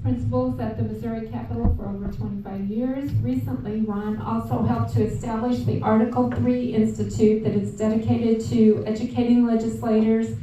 Principals at the Missouri Capitol for over 25 years. Recently, Ron also helped to establish the Article 3 Institute that is dedicated to educating legislators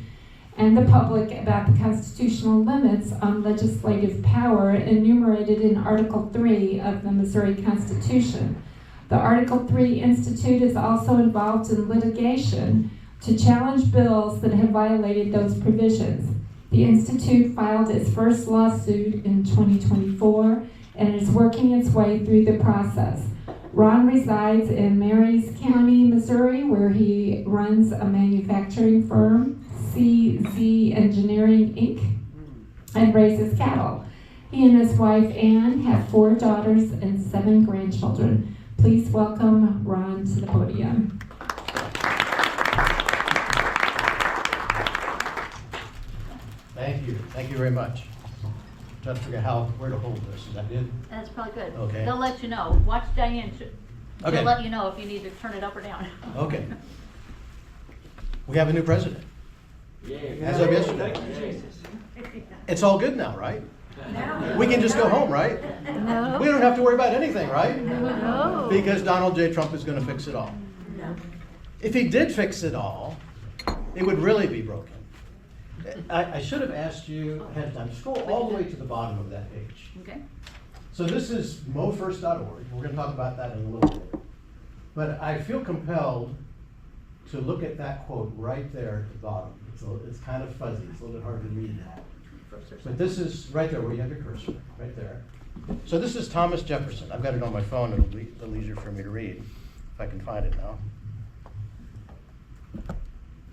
and the public about the constitutional limits on legislative power enumerated in Article 3 of the Missouri Constitution. The Article 3 Institute is also involved in litigation to challenge bills that have violated those provisions. The Institute filed its first lawsuit in 2024 and is working its way through the process. Ron resides in Marys County, Missouri, where he runs a manufacturing firm, CZ Engineering, Inc., and raises cattle. He and his wife, Ann, have 4 daughters and 7 grandchildren. Please welcome Ron to the podium. Thank you very much. Trying to figure out where to hold this. Is that good? That's probably good. Okay. They'll let you know. Watch Diane. Okay. They'll let you know if you need to turn it up or down. Okay. We have a new president. As of yesterday. It's all good now, right? No. We can just go home, right? No. We don't have to worry about anything, right? No. Because Donald J. Trump is going to fix it all. No. If he did fix it all, it would really be broken. I should have asked you ahead of time. Scroll all the way to the bottom of that page. Okay. So this is mofirst.org. We're going to talk about that in a little bit. But I feel compelled to look at that quote right there at the bottom. It's kind of fuzzy. It's a little bit hard to read that. But this is right there where you have your cursor, right there. So this is Thomas Jefferson. I've got it on my phone. It'll be a little easier for me to read if I can find it now.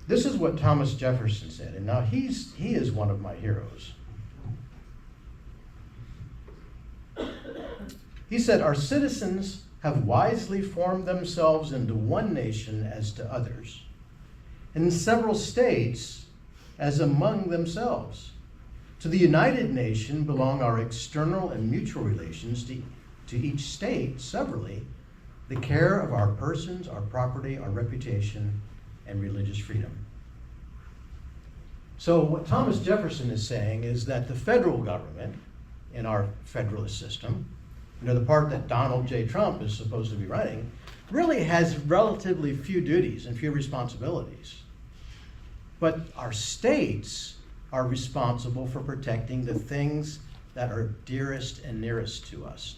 This is what Thomas Jefferson said, and now he is one of my heroes. He said, "Our citizens have wisely formed themselves into one nation as to others, and in several states as among themselves. To the united nation belong our external and mutual relations, to each state severally, the care of our persons, our property, our reputation, and religious freedom." So what Thomas Jefferson is saying is that the federal government in our federalist system, the part that Donald J. Trump is supposed to be running, really has relatively few duties and few responsibilities. But our states are responsible for protecting the things that are dearest and nearest to us.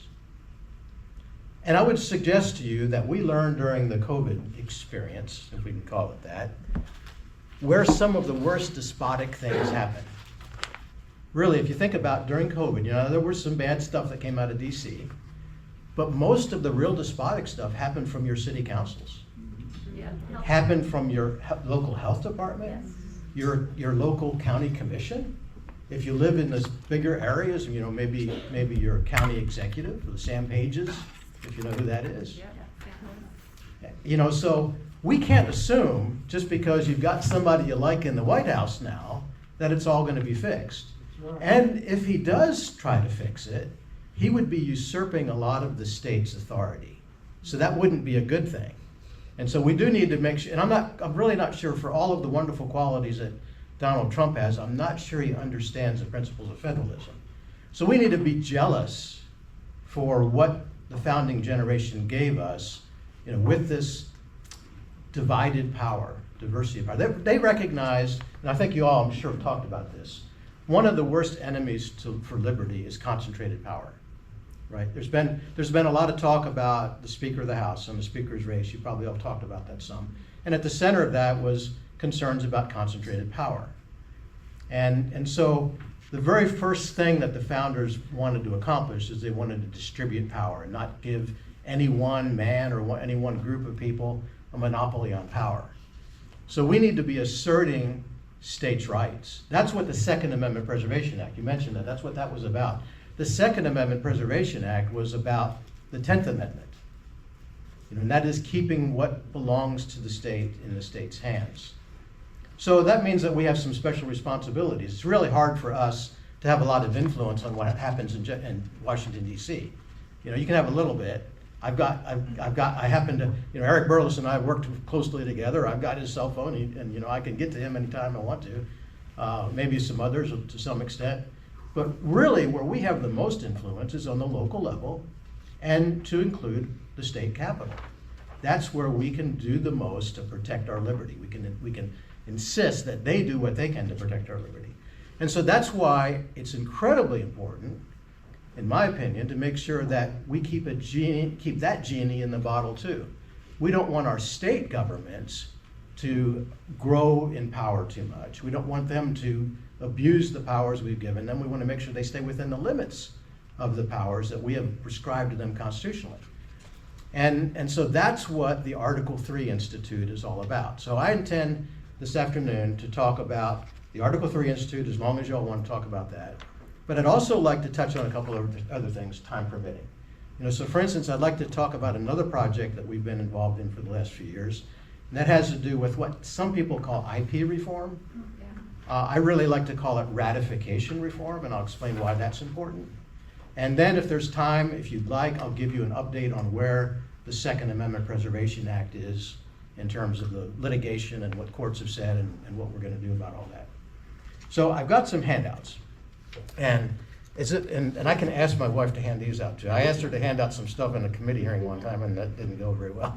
And I would suggest to you that we learned during the COVID experience, if we can call it that, where some of the worst despotic things happen. Really, if you think about during COVID, there was some bad stuff that came out of DC, but most of the real despotic stuff happened from your city councils. Yeah. Happened from your local health department, Yes. your local county commission. If you live in those bigger areas, maybe your county executive, the Sam Pages, if you know who that is. Yeah. So we can't assume just because you've got somebody you like in the White House now that it's all going to be fixed. And if he does try to fix it, he would be usurping a lot of the state's authority. So that wouldn't be a good thing. And so we do need to make sure, and I'm really not sure, for all of the wonderful qualities that Donald Trump has, I'm not sure he understands the principles of federalism. So we need to be jealous for what the founding generation gave us, with this divided power, diversity of power. They recognize, and I think you all, I'm sure, have talked about this, one of the worst enemies for liberty is concentrated power, right? There's been a lot of talk about the Speaker of the House and the Speaker's race. You probably all talked about that some. And at the center of that was concerns about concentrated power. And so the very first thing that the founders wanted to accomplish is they wanted to distribute power and not give any one man or any one group of people a monopoly on power. So we need to be asserting states' rights. That's what the Second Amendment Preservation Act, you mentioned that, that's what that was about. The Second Amendment Preservation Act was about the 10th Amendment. And that is keeping what belongs to the state in the state's hands. So that means that we have some special responsibilities. It's really hard for us to have a lot of influence on what happens in Washington, D.C. You can have a little bit. I happen to, Eric Burles and I worked closely together. I've got his cell phone, and I can get to him anytime I want to. Maybe some others to some extent. But really, where we have the most influence is on the local level, and to include the state capitol. That's where we can do the most to protect our liberty. We can insist that they do what they can to protect our liberty. And so that's why it's incredibly important, in my opinion, to make sure that we keep that genie in the bottle too. We don't want our state governments to grow in power too much. We don't want them to abuse the powers we've given them. We want to make sure they stay within the limits of the powers that we have prescribed to them constitutionally. And so that's what the Article 3 Institute is all about. So I intend this afternoon to talk about the Article 3 Institute, as long as y'all want to talk about that. But I'd also like to touch on a couple of other things, time permitting. So for instance, I'd like to talk about another project that we've been involved in for the last few years, and that has to do with what some people call IP reform. I really like to call it ratification reform, and I'll explain why that's important. And then if there's time, if you'd like, I'll give you an update on where the Second Amendment Preservation Act is in terms of the litigation and what courts have said and what we're going to do about all that. So I've got some handouts. And I can ask my wife to hand these out too. I asked her to hand out some stuff in a committee hearing one time, and that didn't go very well.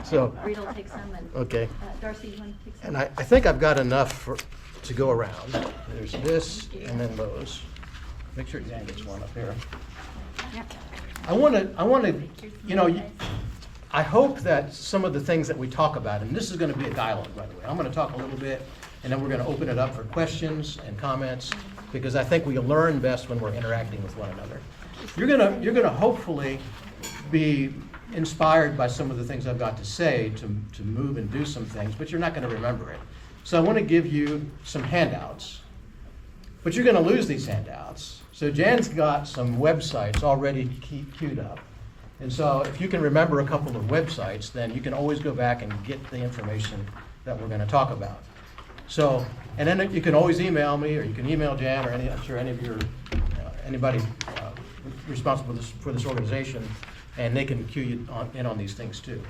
So, Rita will take some, and okay. Darcy, you want to take some? And I think I've got enough to go around. There's this and then those. Make sure Dan gets one up here. Yeah. I want to, I hope that some of the things that we talk about, and this is going to be a dialogue, by the way. I'm going to talk a little bit, and then we're going to open it up for questions and comments, because I think we learn best when we're interacting with one another. You're going to hopefully be inspired by some of the things I've got to say to move and do some things, but you're not going to remember it. So I want to give you some handouts, but you're going to lose these handouts. So Jan's got some websites already queued up. And so if you can remember a couple of websites, then you can always go back and get the information that we're going to talk about. So, and then you can always email me, or you can email Jan, or I'm sure any of your, anybody responsible for this organization, and they can cue you in on these things too.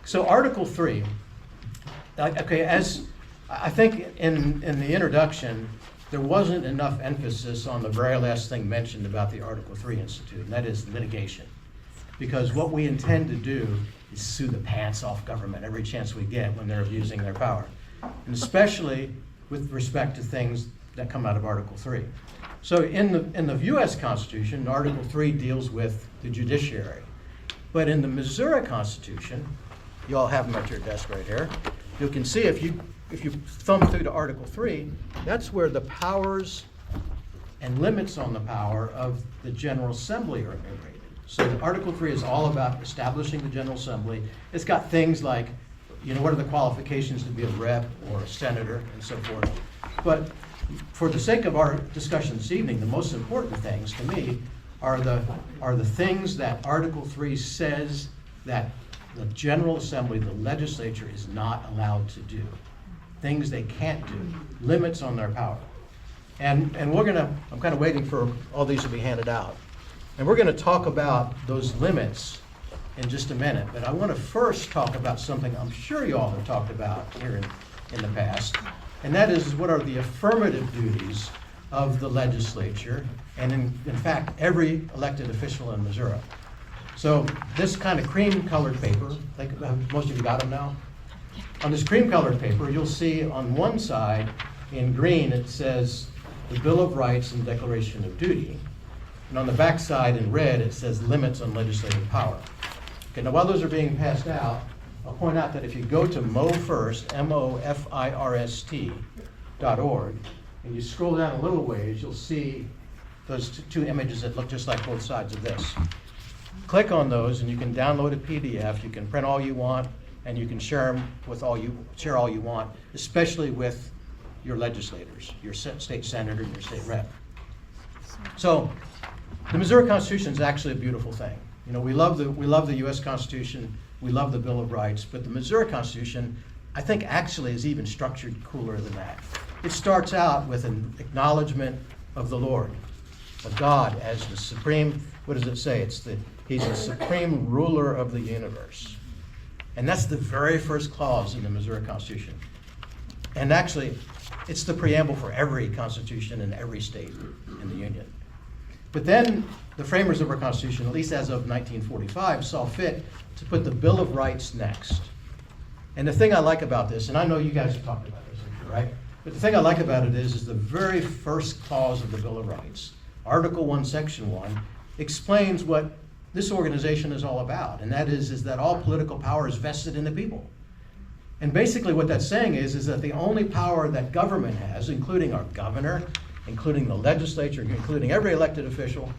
So Article 3, okay, as I think in the introduction, there wasn't enough emphasis on the very last thing mentioned about the Article 3 Institute, and that is litigation. Because what we intend to do is sue the pants off government every chance we get when they're abusing their power. And especially with respect to things that come out of Article 3. So in the US Constitution, Article 3 deals with the judiciary. But in the Missouri Constitution, you all have them at your desk right here, you can see if you thumb through to Article 3, that's where the powers and limits on the power of the General Assembly are enumerated. So Article 3 is all about establishing the General Assembly. It's got things like, what are the qualifications to be a rep or a senator and so forth. But for the sake of our discussion this evening, the most important things to me are the things that Article 3 says that the General Assembly, the legislature, is not allowed to do. Things they can't do, limits on their power. And I'm kind of waiting for all these to be handed out. And we're going to talk about those limits in just a minute, but I want to first talk about something I'm sure you all have talked about here in the past, and that is what are the affirmative duties of the legislature, and in fact, every elected official in Missouri. So this kind of cream-colored paper, I think most of you got them now? On this cream-colored paper, you'll see on one side, in green, it says the Bill of Rights and Declaration of Duty, and on the back side, in red, it says limits on legislative power. Okay, now while those are being passed out, I'll point out that if you go to MoFirst, MoFirst.org, and you scroll down a little ways, you'll see those two images that look just like both sides of this. Click on those, and you can download a PDF. You can print all you want, and you can share them with all you want, especially with your legislators, your state senator, and your state rep. So, the Missouri Constitution is actually a beautiful thing. We love the U.S. Constitution, we love the Bill of Rights, but the Missouri Constitution, I think, actually is even structured cooler than that. It starts out with an acknowledgement of the Lord, of God as the supreme. What does it say? He's the supreme ruler of the universe, and that's the very first clause in the Missouri Constitution. And actually, it's the preamble for every constitution in every state in the Union. But then the framers of our Constitution, at least as of 1945, saw fit to put the Bill of Rights next. And the thing I like about this, and I know you guys have talked about this, right? But the thing I like about it is the very first clause of the Bill of Rights, Article 1, Section 1, explains what this organization is all about. And that is that all political power is vested in the people. And basically what that's saying is that the only power that government has, including our governor, including the legislature, including every elected official,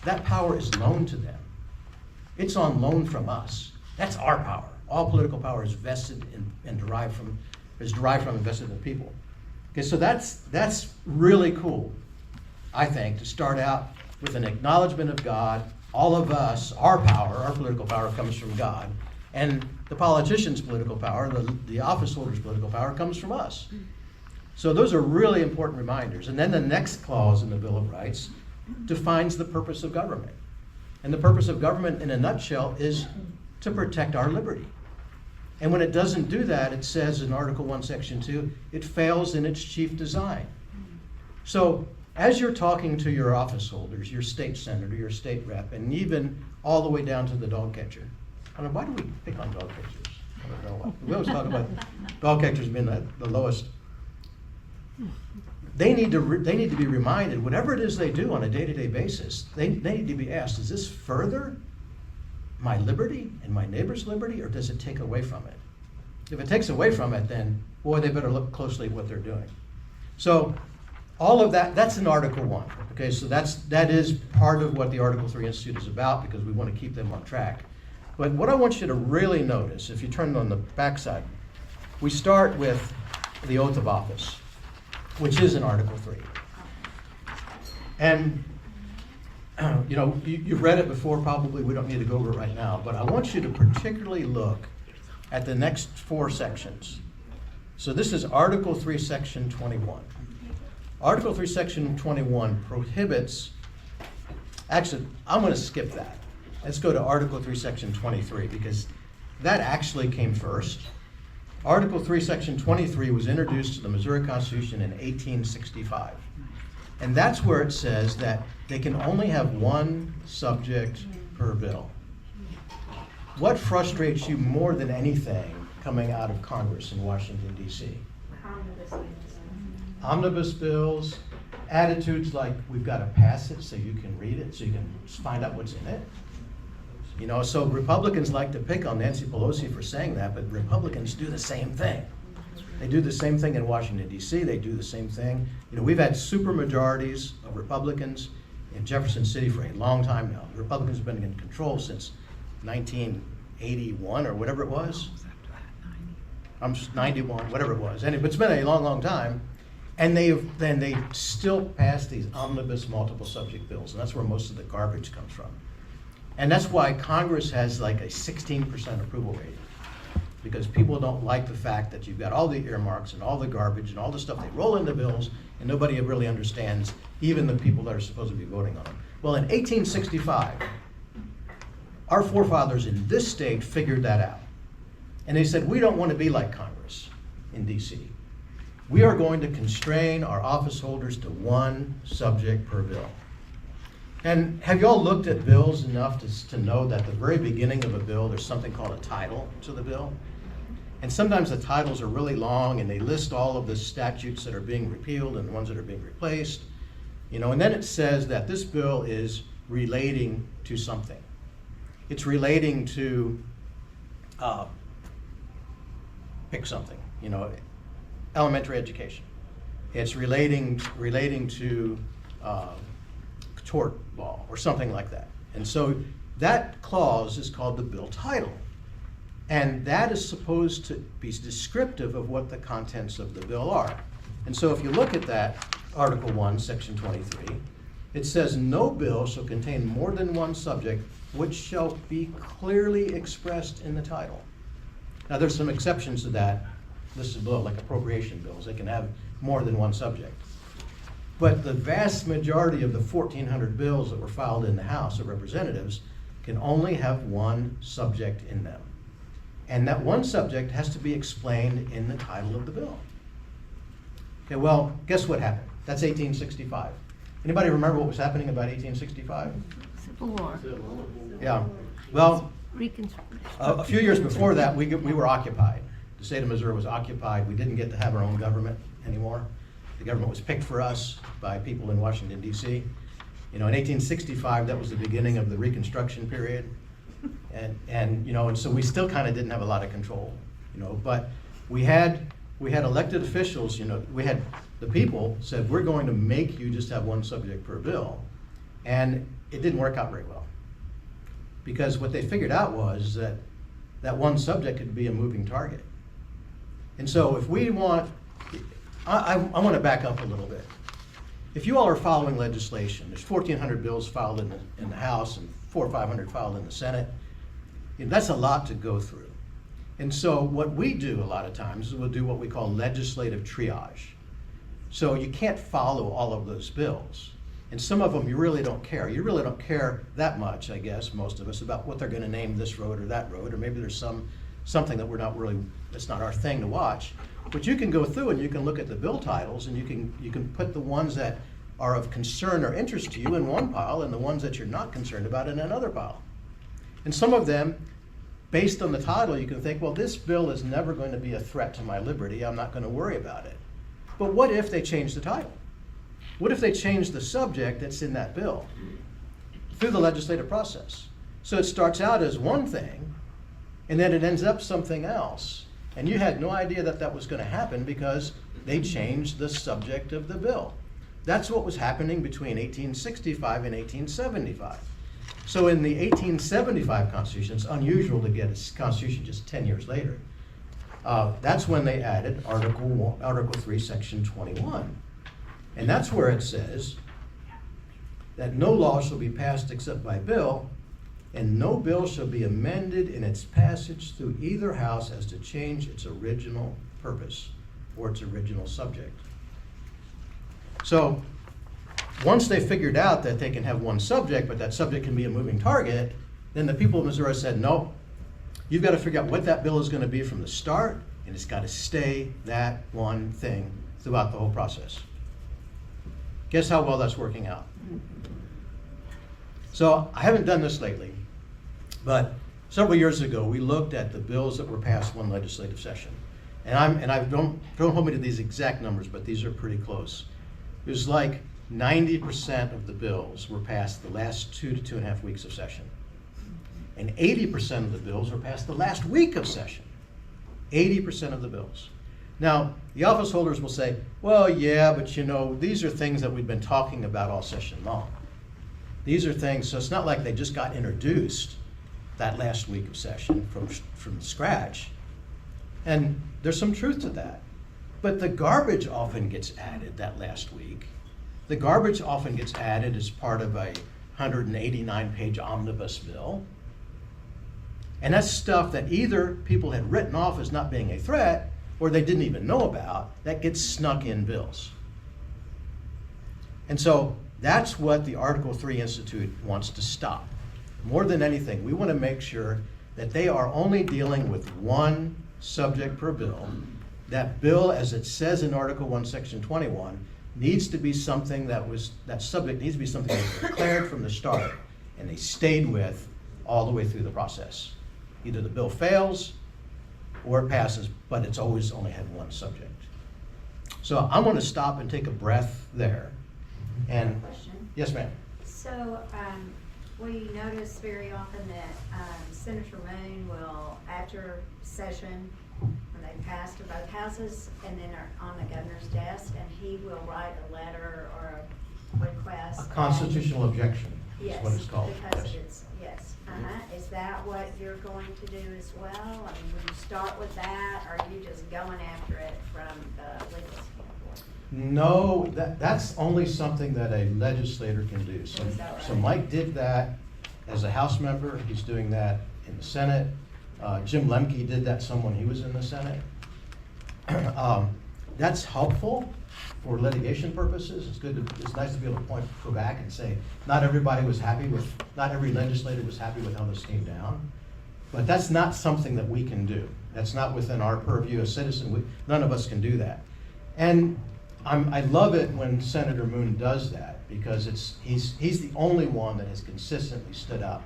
that power is loaned to them. It's on loan from us. That's our power. All political power is vested in and derived from and vested in the people. Okay, so that's really cool, I think, to start out with an acknowledgement of God. All of us, our power, our political power comes from God. And the politicians' political power, the office holders' political power comes from us. So those are really important reminders. And then the next clause in the Bill of Rights defines the purpose of government. And the purpose of government, in a nutshell, is to protect our liberty. And when it doesn't do that, it says in Article 1, Section 2, it fails in its chief design. So as you're talking to your office holders, your state senator, your state rep, and even all the way down to the dog catcher, I don't know, why do we pick on dog catchers? I don't know why. We always talk about dog catchers being the lowest. They need to be reminded, whatever it is they do on a day-to-day basis, they need to be asked, does this further my liberty and my neighbor's liberty, or does it take away from it? If it takes away from it, then, boy, they better look closely at what they're doing. So all of that's in Article 1. Okay, so that is part of what the Article 3 Institute is about, because we want to keep them on track. But what I want you to really notice, if you turn on the backside, we start with the oath of office, which is in Article 3. And you've read it before, probably we don't need to go over it right now, but I want you to particularly look at the next 4 sections. So this is Article 3, Section 21. Article 3, Section 21 prohibits, actually, I'm going to skip that. Let's go to Article 3, Section 23, because that actually came first. Article 3, Section 23 was introduced to the Missouri Constitution in 1865. And that's where it says that they can only have one subject per bill. What frustrates you more than anything coming out of Congress in Washington, D.C.? Omnibus bills, attitudes like we've got to pass it so you can read it, so you can find out what's in it. So Republicans like to pick on Nancy Pelosi for saying that, but Republicans do the same thing. They do the same thing in Washington, D.C. They do the same thing. We've had supermajorities of Republicans in Jefferson City for a long time now. The Republicans have been in control since 1981 or whatever it was. 91, whatever it was. Anyway, but it's been a long, long time. And they still pass these omnibus multiple subject bills, and that's where most of the garbage comes from. And that's why Congress has like a 16% approval rating, because people don't like the fact that you've got all the earmarks and all the garbage and all the stuff they roll into bills, and nobody really understands, even the people that are supposed to be voting on them. Well, in 1865, our forefathers in this state figured that out. And they said, we don't want to be like Congress in D.C. We are going to constrain our office holders to one subject per bill. And have you all looked at bills enough to know that at the very beginning of a bill, there's something called a title to the bill? And sometimes the titles are really long, and they list all of the statutes that are being repealed and the ones that are being replaced. And then it says that this bill is relating to something. It's relating to, pick something, elementary education. It's relating to tort law or something like that. And so that clause is called the bill title. And that is supposed to be descriptive of what the contents of the bill are. And so if you look at that, Article 1, Section 23, it says, no bill shall contain more than one subject which shall be clearly expressed in the title. Now there's some exceptions to that. This is below, like appropriation bills. They can have more than one subject. But the vast majority of the 1,400 bills that were filed in the House of Representatives can only have one subject in them. And that one subject has to be explained in the title of the bill. Okay, well, guess what happened? That's 1865. Anybody remember what was happening about 1865? Civil War. Yeah, well, Reconstruction. a few years before that, we were occupied. The state of Missouri was occupied. We didn't get to have our own government anymore. The government was picked for us by people in Washington, D.C. You know, in 1865, that was the beginning of the Reconstruction period. And so we still kind of didn't have a lot of control, but we had elected officials, the people said, we're going to make you just have one subject per bill. And it didn't work out very well. Because what they figured out was that one subject could be a moving target. And so if we want, I want to back up a little bit. If you all are following legislation, there's 1,400 bills filed in the House and 400 or 500 filed in the Senate. That's a lot to go through. And so what we do a lot of times is we'll do what we call legislative triage. So you can't follow all of those bills. And some of them you really don't care. You really don't care that much, I guess, most of us, about what they're going to name this road or that road, or maybe there's something that we're not really, that's not our thing to watch. But you can go through and you can look at the bill titles and you can put the ones that are of concern or interest to you in one pile and the ones that you're not concerned about in another pile. And some of them, based on the title, you can think, well, this bill is never going to be a threat to my liberty. I'm not going to worry about it. But what if they change the title? What if they change the subject that's in that bill through the legislative process? So it starts out as one thing, and then it ends up something else. And you had no idea that that was going to happen because they changed the subject of the bill. That's what was happening between 1865 and 1875. So in the 1875 Constitution, it's unusual to get a Constitution just 10 years later. That's when they added Article 3, Section 21. And that's where it says that no law shall be passed except by bill, and no bill shall be amended in its passage through either house as to change its original purpose or its original subject. So once they figured out that they can have one subject, but that subject can be a moving target, then the people of Missouri said, no, you've got to figure out what that bill is going to be from the start, and it's got to stay that one thing throughout the whole process. Guess how well that's working out? So I haven't done this lately, but several years ago we looked at the bills that were passed one legislative session, and I don't hold me to these exact numbers, but these are pretty close. It was like 90% of the bills were passed the last 2 to 2.5 weeks of session, and 80% of the bills were passed the last week of session. 80% of the bills. Now, the office holders will say, well, yeah, but these are things that we've been talking about all session long. These are things, so it's not like they just got introduced that last week of session from scratch. And there's some truth to that. But the garbage often gets added that last week. The garbage often gets added as part of a 189-page omnibus bill. And that's stuff that either people had written off as not being a threat, or they didn't even know about, that gets snuck in bills. And so that's what the Article 3 Institute wants to stop. More than anything, we want to make sure that they are only dealing with one subject per bill. That bill, as it says in Article 1, Section 21, needs to be something that subject needs to be something that was declared from the start, and they stayed with all the way through the process. Either the bill fails or it passes, but it's always only had one subject. So I'm going to stop and take a breath there. And Question. yes, ma'am. So we notice very often that Senator Moon will, after session, when they pass to both houses, and then are on the governor's desk, and he will write a letter or a request. A constitutional objection is Yes, what it's called. because Yes. it's, yes. Is that what you're going to do as well? I mean, will you start with that, or are you just going after it from the legal standpoint? No, that's only something that a legislator can do. So, Is that right? so Mike did that as a House member. He's doing that in the Senate. Jim Lemke did that some when he was in the Senate. That's helpful for litigation purposes. It's nice to be able to go back and say, not every legislator was happy with how this came down. But that's not something that we can do. That's not within our purview as citizens. None of us can do that. And I love it when Senator Moon does that, because he's the only one that has consistently stood up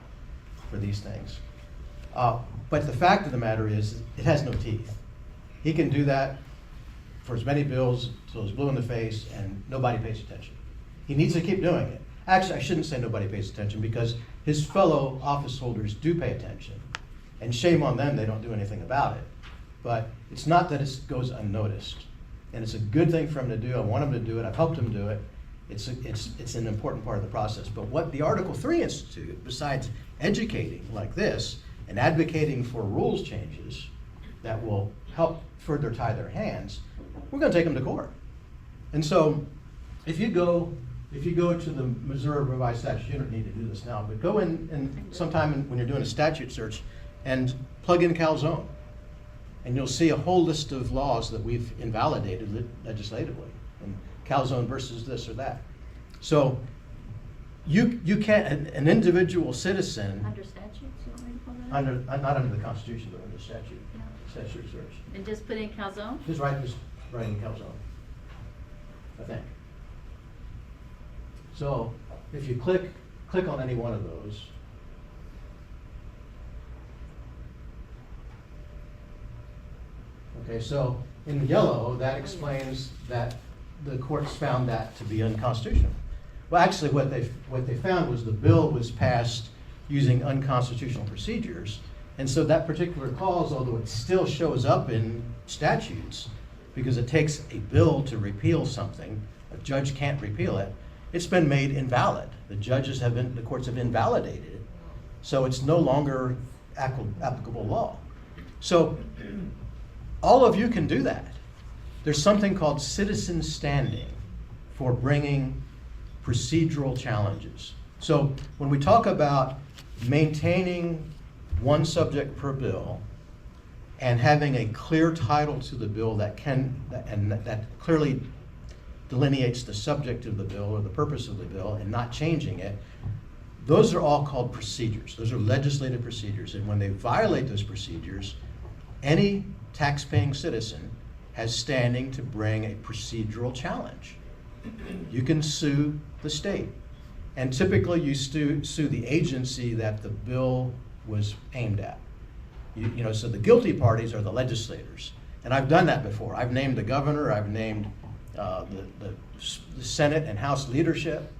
for these things. But the fact of the matter is, it has no teeth. He can do that for as many bills till he's blue in the face and nobody pays attention. He needs to keep doing it. Actually, I shouldn't say nobody pays attention, because his fellow office holders do pay attention. And shame on them, they don't do anything about it. But it's not that it goes unnoticed. And it's a good thing for him to do. I want him to do it. I've helped him do it. It's an important part of the process. But what the Article 3 Institute, besides educating like this and advocating for rules changes that will help further tie their hands, we're going to take them to court. And so if you go to the Missouri Revised Statute, you don't need to do this now, but go in and sometime when you're doing a statute search and plug in Calzone. And you'll see a whole list of laws that we've invalidated legislatively, and Calzone versus this or that. So you can't, an individual citizen, Under statutes, you want me to pull that up? not under the Constitution, but under statute, No. statute search. And just put in Calzone? Just write in Calzone, I think. So if you click on any one of those, okay, so in yellow, that explains that the courts found that to be unconstitutional. Well, actually, what they found was the bill was passed using unconstitutional procedures, and so that particular clause, although it still shows up in statutes, because it takes a bill to repeal something, a judge can't repeal it, it's been made invalid. The courts have invalidated it, so it's no longer applicable law. So all of you can do that. There's something called citizen standing for bringing procedural challenges. So when we talk about maintaining one subject per bill and having a clear title to the bill that clearly delineates the subject of the bill or the purpose of the bill and not changing it, those are all called procedures. Those are legislative procedures. And when they violate those procedures, any tax-paying citizen has standing to bring a procedural challenge. You can sue the state. And typically you sue the agency that the bill was aimed at. So the guilty parties are the legislators. And I've done that before. I've named the governor, I've named the Senate and House leadership,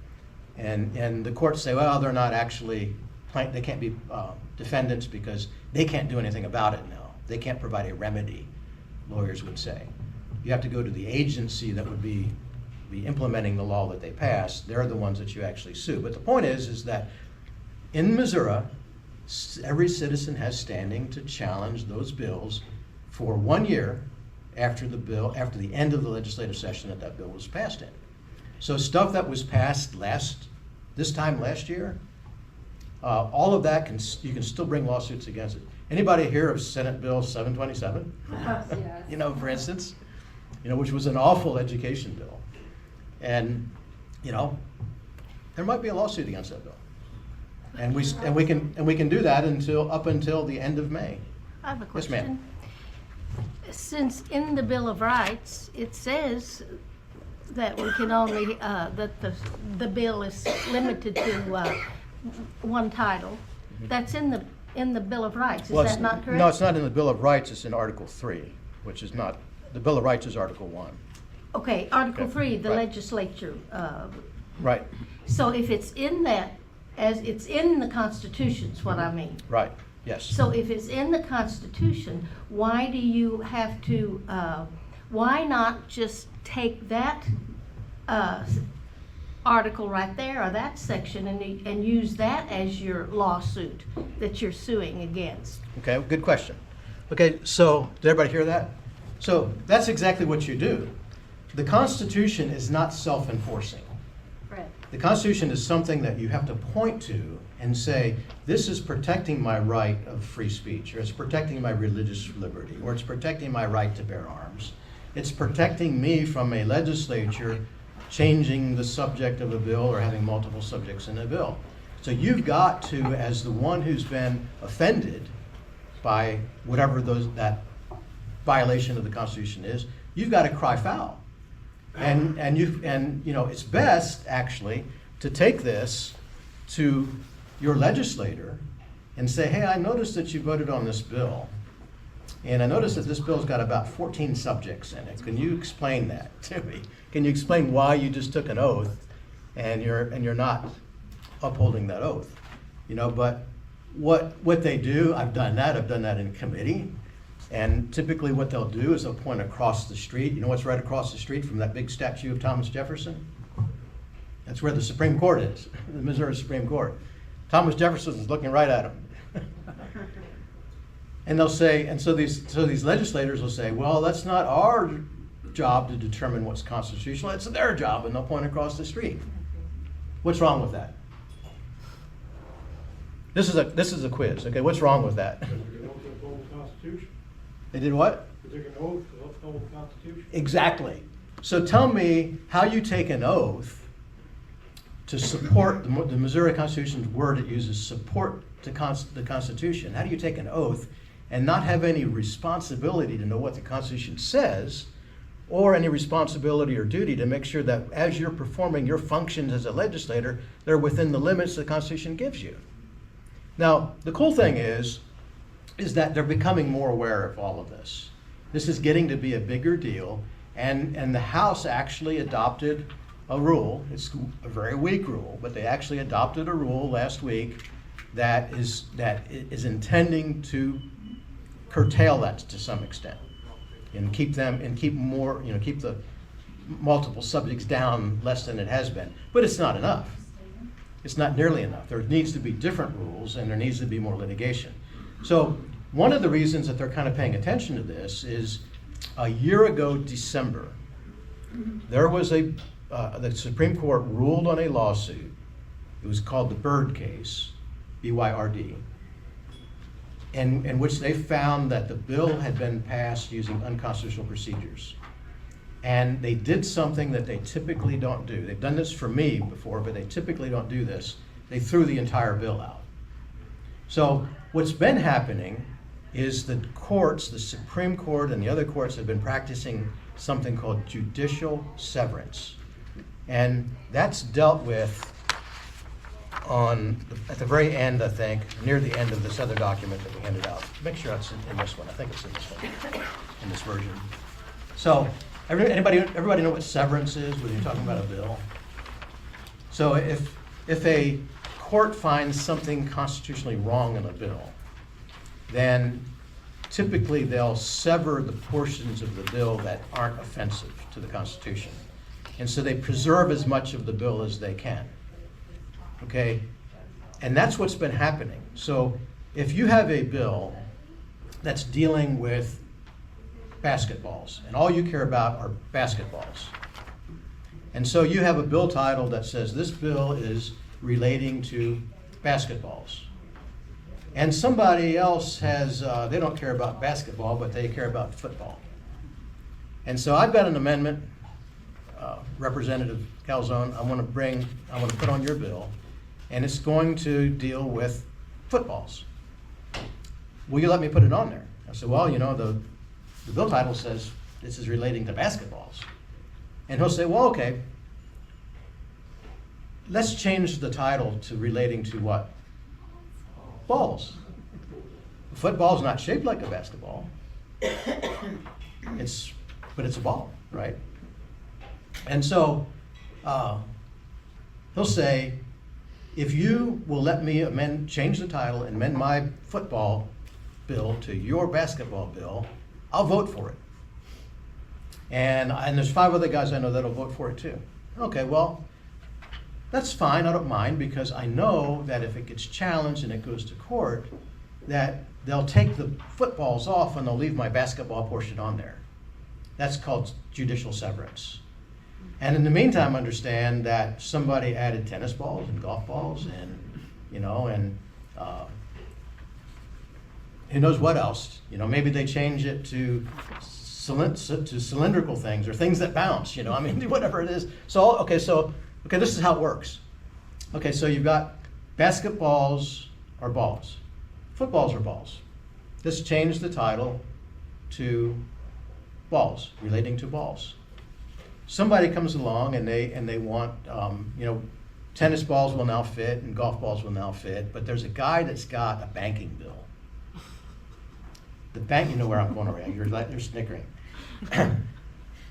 and the courts say, well, they're not actually, they can't be defendants because they can't do anything about it now. They can't provide a remedy, lawyers would say. You have to go to the agency that would be implementing the law that they pass. They're the ones that you actually sue. But the point is that in Missouri, every citizen has standing to challenge those bills for 1 year after the end of the legislative session that bill was passed in. So stuff that was passed this time last year, all of that you can still bring lawsuits against it. Anybody hear of Senate Bill 727? Yes. For instance, which was an awful education bill. And, there might be a lawsuit against that bill. And we can do that up until the end of May. I have a Yes, question. ma'am. Since in the Bill of Rights, it says that we can only, that the bill is limited to one title. That's in the Bill of Rights, is that not correct? No, it's not in the Bill of Rights, it's in Article 3, which is not, the Bill of Rights is Article 1. Okay, Article Okay, 3, the right. legislature. Right, So if it's in that, as it's in the Constitution, is what I mean. right, yes. So if it's in the Constitution, why do you have to, why not just take that article right there, or that section, and use that as your lawsuit that you're suing against? Okay, good question. Okay, so did everybody hear that? So that's exactly what you do. The Constitution is not self-enforcing. Right. The Constitution is something that you have to point to and say, this is protecting my right of free speech, or it's protecting my religious liberty, or it's protecting my right to bear arms. It's protecting me from a legislature changing the subject of a bill or having multiple subjects in a bill. So you've got to, as the one who's been offended by whatever that violation of the Constitution is, you've got to cry foul. And you know, it's best actually to take this to your legislator and say, hey, I noticed that you voted on this bill. And I noticed that this bill's got about 14 subjects in it. Can you explain that to me? Can you explain why you just took an oath and you're not upholding that oath? You know, but what they do, I've done that in committee. And typically what they'll do is they'll point across the street. You know what's right across the street from that big statue of Thomas Jefferson? That's where the Supreme Court is, the Missouri Supreme Court. Thomas Jefferson is looking right at him. And they'll say, and so these legislators will say, well, that's not our job to determine what's constitutional, it's their job, and they'll point across the street. What's wrong with that? This is a quiz, okay? What's wrong with that? Because we can uphold the Constitution. They did what? We took an oath to uphold the Constitution. Exactly. So tell me how you take an oath to support the Missouri Constitution's word it uses, support the Constitution. How do you take an oath and not have any responsibility to know what the Constitution says, or any responsibility or duty to make sure that as you're performing your functions as a legislator, they're within the limits the Constitution gives you? Now, the cool thing is that they're becoming more aware of all of this. This is getting to be a bigger deal, and the House actually adopted a rule. It's a very weak rule, but they actually adopted a rule last week that is intending to curtail that to some extent, and keep the multiple subjects down less than it has been. But it's not enough. It's not nearly enough. There needs to be different rules, and there needs to be more litigation. So one of the reasons that they're kind of paying attention to this is a year ago, December, there was the Supreme Court ruled on a lawsuit. It was called the Byrd case, B-Y-R-D, in which they found that the bill had been passed using unconstitutional procedures. And they did something that they typically don't do. They've done this for me before, but they typically don't do this. They threw the entire bill out. So what's been happening is the courts, the Supreme Court and the other courts, have been practicing something called judicial severance. And that's dealt with at the very end, I think, near the end of this other document that we handed out. Make sure it's in this one. I think it's in this one, in this version. So everybody know what severance is when you're talking about a bill? So if a court finds something constitutionally wrong in a bill, then typically they'll sever the portions of the bill that aren't offensive to the Constitution. And so they preserve as much of the bill as they can. Okay? And that's what's been happening. So if you have a bill that's dealing with basketballs, and all you care about are basketballs, and so you have a bill title that says this bill is relating to basketballs, and somebody else has, they don't care about basketball, but they care about football. And so I've got an amendment, Representative Calzone, I want to put on your bill, and it's going to deal with footballs. Will you let me put it on there? I said, well, you know, the bill title says this is relating to basketballs. And he'll say, well, okay, let's change the title to relating to what? Balls. Football's not shaped like a basketball. But it's a ball, right? And so he'll say, if you will let me change the title and amend my football bill to your basketball bill, I'll vote for it. And there's 5 other guys I know that'll vote for it too. Okay, well, that's fine, I don't mind, because I know that if it gets challenged and it goes to court, that they'll take the footballs off and they'll leave my basketball portion on there. That's called judicial severance. And in the meantime, understand that somebody added tennis balls and golf balls and, you know, and who knows what else. You know, maybe they change it to cylindrical things or things that bounce, you know, I mean, whatever it is. So, okay, this is how it works. Okay, so you've got basketballs are balls. Footballs are balls. Let's change the title to balls, relating to balls. somebody comes along and they want, tennis balls will now fit and golf balls will now fit, but there's a guy that's got a banking bill. The bank, you know where I'm going already, you're snickering.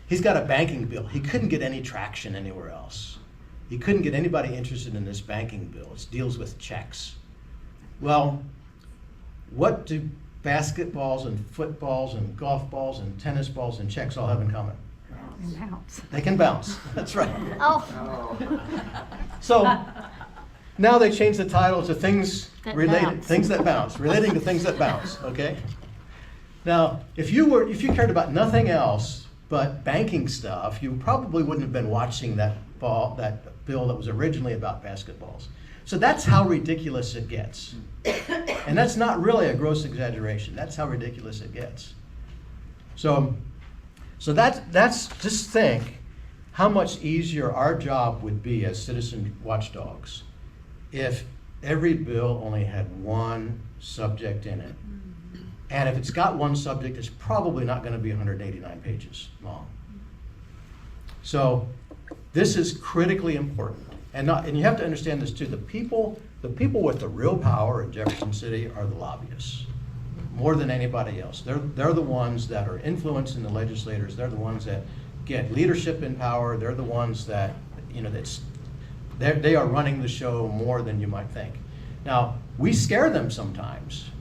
He's got a banking bill. He couldn't get any traction anywhere else. He couldn't get anybody interested in this banking bill. It deals with checks. Well, what do basketballs and footballs and golf balls and tennis balls and checks all have in common? They can bounce. That's right. Oh, So now they changed the title to things That related, bounce. things that bounce, relating to things that bounce. Okay. Now, if you cared about nothing else but banking stuff, you probably wouldn't have been watching that bill that was originally about basketballs. So that's how ridiculous it gets. And that's not really a gross exaggeration. That's how ridiculous it gets. So that's just think how much easier our job would be as citizen watchdogs if every bill only had one subject in it. And if it's got one subject, it's probably not going to be 189 pages long. So this is critically important. And you have to understand this too. The people with the real power in Jefferson City are the lobbyists, more than anybody else. They're the ones that are influencing the legislators. They're the ones that get leadership in power. They're the ones that, they are running the show more than you might think. Now, we scare them sometimes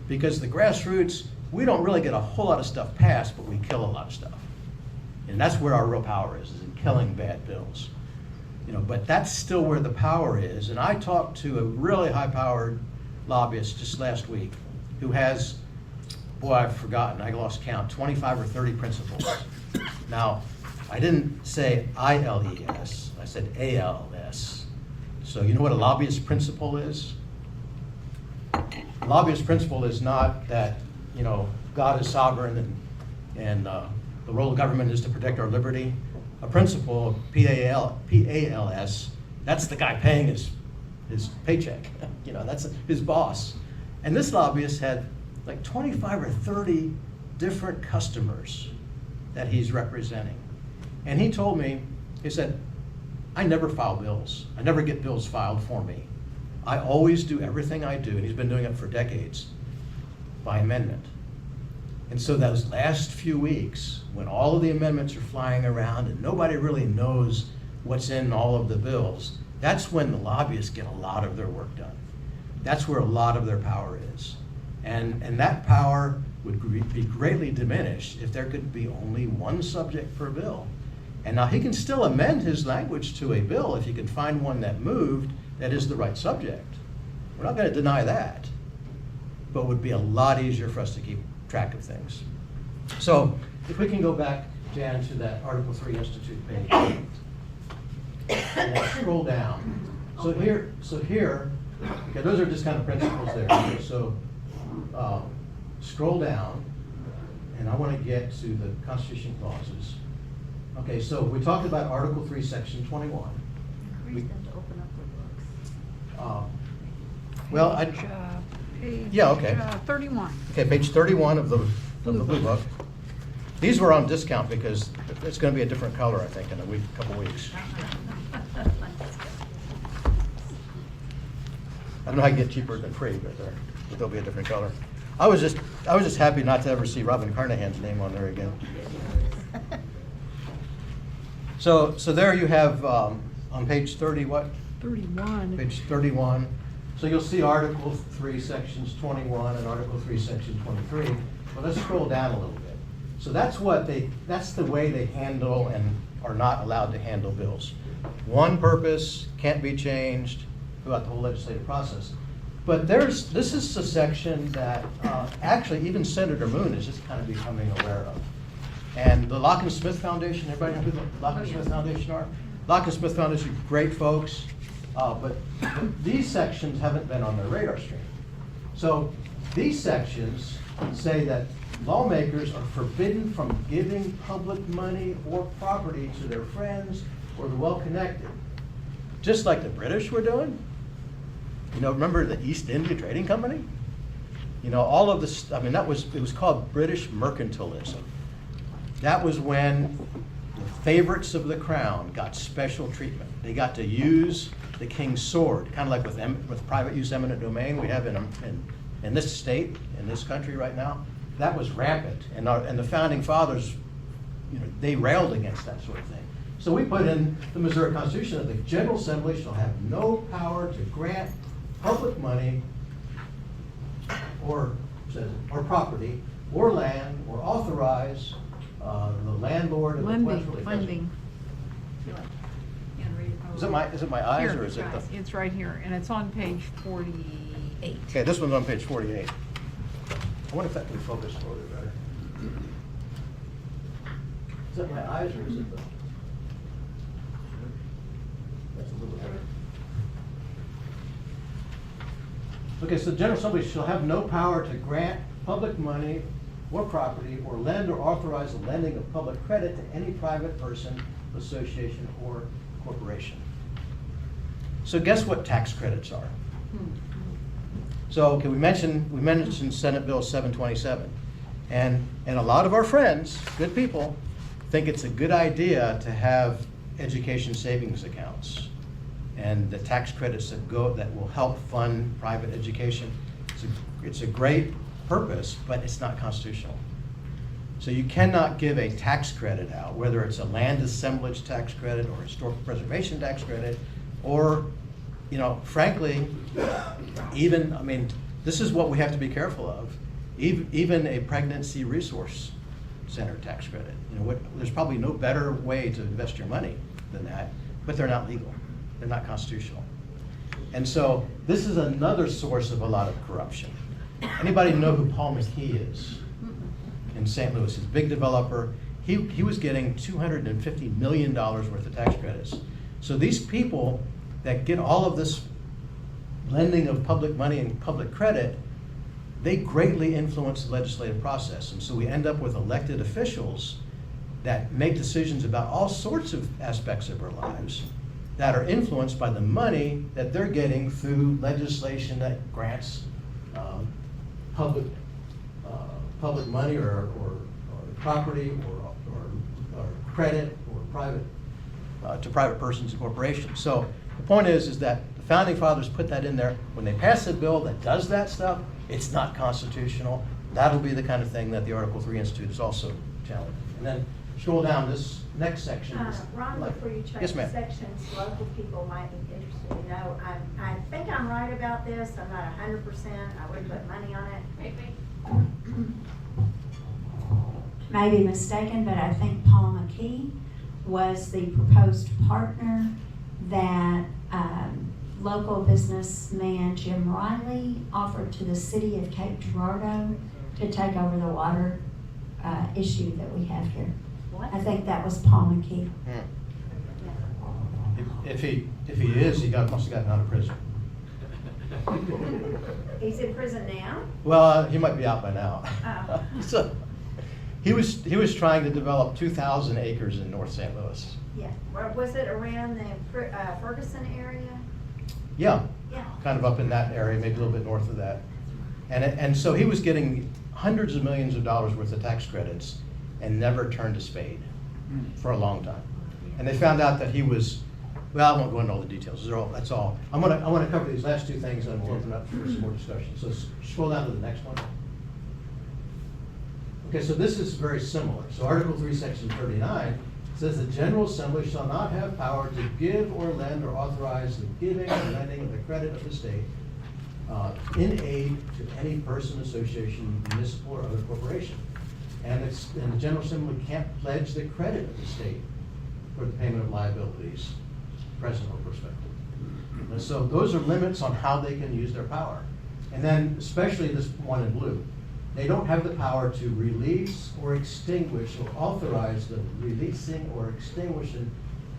because the grassroots, we don't really get a whole lot of stuff passed, but we kill a lot of stuff. And that's where our real power is in killing bad bills. But that's still where the power is. And I talked to a really high-powered lobbyist just last week who has, I've forgotten, I lost count, 25 or 30 principles. Now, I didn't say ILES, I said ALS. So you know what a lobbyist principle is? A lobbyist principle is not that, God is sovereign and the role of government is to protect our liberty. A principal, PALS, that's the guy paying his paycheck. That's his boss. And this lobbyist had like 25 or 30 different customers that he's representing. And he told me, he said, I never file bills. I never get bills filed for me. I always do everything I do, and he's been doing it for decades, by amendment. And so those last few weeks, when all of the amendments are flying around and nobody really knows what's in all of the bills, that's when the lobbyists get a lot of their work done. That's where a lot of their power is. And that power would be greatly diminished if there could be only one subject per bill. And now he can still amend his language to a bill if he can find one that moved that is the right subject. We're not going to deny that, but it would be a lot easier for us to keep track of things. So if we can go back, Jan, to that Article 3 Institute page and scroll down. So here, okay, those are just kind of principles there. Okay, so scroll down, and I want to get to the Constitution clauses. Okay, so we talked about Article 3, Section 21. Encourage them to open up their books. Well, yeah, okay. 31. Okay, page 31 of the blue book. These were on discount because it's going to be a different color, I think, in a couple weeks. I don't know how you get cheaper than free, but they'll be a different color. I was just happy not to ever see Robin Carnahan's name on there again. So there you have on page 30 what? 31. Page 31. So you'll see Article 3, Sections 21 and Article 3, Section 23. Well, let's scroll down a little bit. So that's the way they handle and are not allowed to handle bills. One purpose, can't be changed throughout the whole legislative process. But this is a section that actually even Senator Moon is just kind of becoming aware of. And the Locke and Smith Foundation, everybody know who the Locke and Smith Foundation are? Locke and Smith Foundation, great folks. But these sections haven't been on their radar screen. So these sections say that lawmakers are forbidden from giving public money or property to their friends or the well-connected, just like the British were doing. Remember the East India Trading Company? All of this, it was called British mercantilism. That was when the favorites of the crown got special treatment. They got to use the king's sword, kind of like with private use eminent domain we have in this state, in this country right now. That was rampant, and the founding fathers, they railed against that sort of thing. So we put in the Missouri Constitution that the General Assembly shall have no power to grant public money or property or land or authorize the landlord of the Lending, lending. Is it my eyes Here, or is it the? It's right here, and it's on page 48. Okay, this one's on page 48. I wonder if that can focus a little bit better. Is that my eyes or is it the? That's a little better. Okay, so the General Assembly shall have no power to grant public money or property or lend or authorize the lending of public credit to any private person, association, or corporation. So guess what tax credits are? So, okay, we mentioned Senate Bill 727. And a lot of our friends, good people, think it's a good idea to have education savings accounts and the tax credits that will help fund private education. It's a great purpose, but it's not constitutional. So you cannot give a tax credit out, whether it's a land assemblage tax credit or historical preservation tax credit, or, frankly, this is what we have to be careful of. Even a pregnancy resource center tax credit. There's probably no better way to invest your money than that, but they're not legal. They're not constitutional. And so this is another source of a lot of corruption. Anybody know who Paul McKee is in St. Louis? He's a big developer. He was getting $250 million worth of tax credits. So these people that get all of this lending of public money and public credit, they greatly influence the legislative process. And so we end up with elected officials that make decisions about all sorts of aspects of our lives that are influenced by the money that they're getting through legislation that grants public money or property or credit or private to private persons and corporations. So the point is that the founding fathers put that in there. When they pass a bill that does that stuff, it's not constitutional. That'll be the kind of thing that the Article 3 Institute is also challenging. And then scroll down this next section. Ron, before you change Yes, ma'am. sections, local people might be interested to know. I think I'm right about this. I'm not 100%. I wouldn't put money on it. May be mistaken, but I think Paul McKee was the proposed partner that local businessman Jim Riley offered to the city of Cape Girardeau to take over the water issue that we have here. What? I think that was Paul McKee. If he is, he must have gotten out of prison. He's in prison now? Well, he might be out by now. Oh. So he was trying to develop 2,000 acres in North St. Louis. Yeah. Or was it around the Ferguson area? Yeah, Yeah. kind of up in that area, maybe a little bit north of that. And so he was getting hundreds of millions of dollars worth of tax credits and never turned a spade for a long time. And they found out that he was, well, I won't go into all the details. That's all. I want to cover these last two things and we'll open up for some more discussion. So scroll down to the next one. Okay, so this is very similar. So Article 3, Section 39 says the General Assembly shall not have power to give or lend or authorize the giving or lending of the credit of the state in aid to any person, association, municipal, or other corporation. And the General Assembly can't pledge the credit of the state for the payment of liabilities, present or prospective. And so those are limits on how they can use their power. And then especially this one in blue. They don't have the power to release or extinguish or authorize the releasing or extinguishing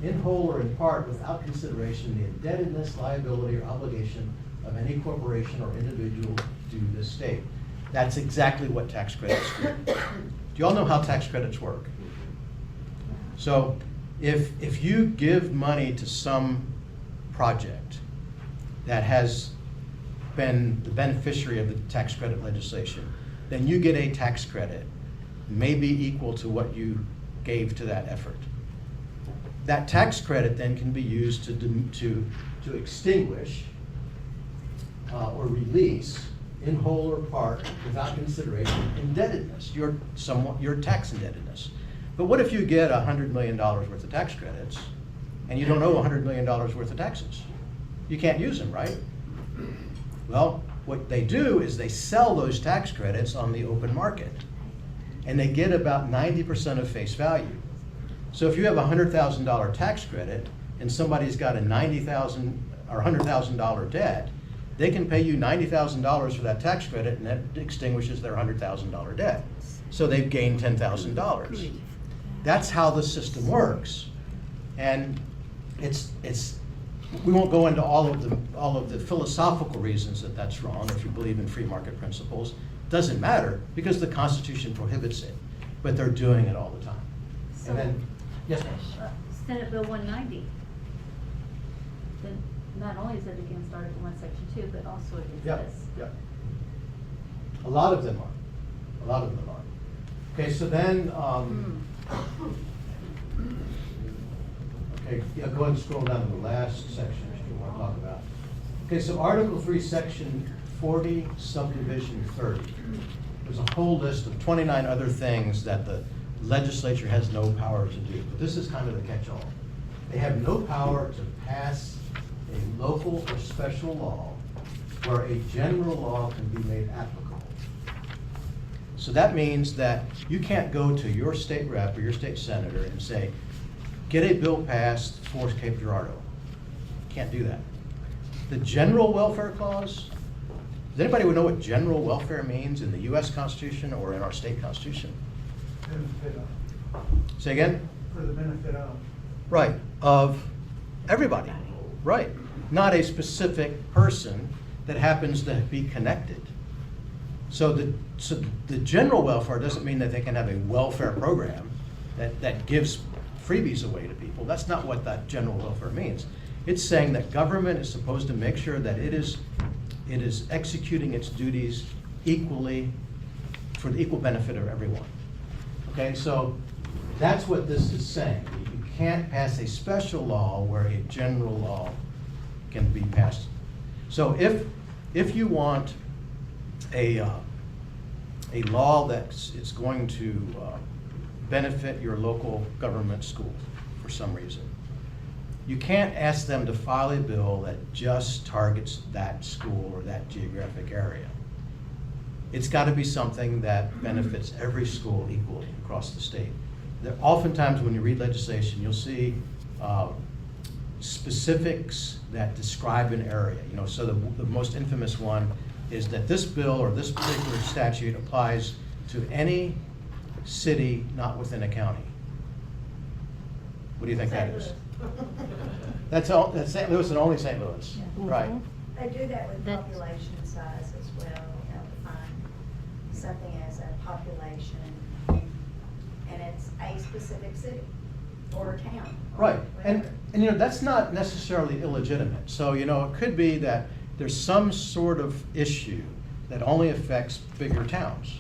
in whole or in part without consideration the indebtedness, liability, or obligation of any corporation or individual to the state. That's exactly what tax credits do. Do you all know how tax credits work? So if you give money to some project that has been the beneficiary of the tax credit legislation, then you get a tax credit, maybe equal to what you gave to that effort. that tax credit then can be used to extinguish or release in whole or part, without consideration, indebtedness, your tax indebtedness. But what if you get $100 million worth of tax credits and you don't owe $100 million worth of taxes? You can't use them, right? Well, what they do is they sell those tax credits on the open market, and they get about 90% of face value. So if you have a $100,000 tax credit and somebody's got a $90,000 or $100,000 debt, they can pay you $90,000 for that tax credit, and that extinguishes their $100,000 debt. So they've gained $10,000. That's how the system works. And we won't go into all of the philosophical reasons that that's wrong. If you believe in free market principles, doesn't matter, because the Constitution prohibits it, but they're doing it all the time. So- And then, yes, ma'am. Senate Bill 190, then not only is it against Article 1, Section 2, but also against Yeah, this. yeah. A lot of them are. A lot of them are. Okay, so then, okay, yeah, go ahead and scroll down to the last section that you want to talk about. Okay, so Article 3, Section 40, Subdivision 30. There's a whole list of 29 other things that the legislature has no power to do. But this is kind of the catch-all. They have no power to pass a local or special law where a general law can be made applicable. So that means that you can't go to your state rep or your state senator and say, get a bill passed for Cape Girardeau. Can't do that. The general welfare clause, does anybody know what general welfare means in the US Constitution or in our state constitution? Benefit of, Say again? for the benefit of. Right, of everybody, right. Not a specific person that happens to be connected. So the general welfare doesn't mean that they can have a welfare program that gives freebies away to people. That's not what that general welfare means. It's saying that government is supposed to make sure that it is executing its duties equally for the equal benefit of everyone. Okay, so that's what this is saying. You can't pass a special law where a general law can be passed. So if you want a law that is going to benefit your local government school for some reason, you can't ask them to file a bill that just targets that school or that geographic area. It's got to be something that benefits every school equally across the state. Oftentimes when you read legislation, you'll see specifics that describe an area. You know, so the most infamous one is that this bill or this particular statute applies to any city not within a county. What do you think that is? That's St. Louis and only St. Louis, right? They do that with That's- population size as well. They'll define something as a population, and it's a specific city or town. or Right, and whatever. you know, that's not necessarily illegitimate. So, you know, it could be that there's some sort of issue that only affects bigger towns.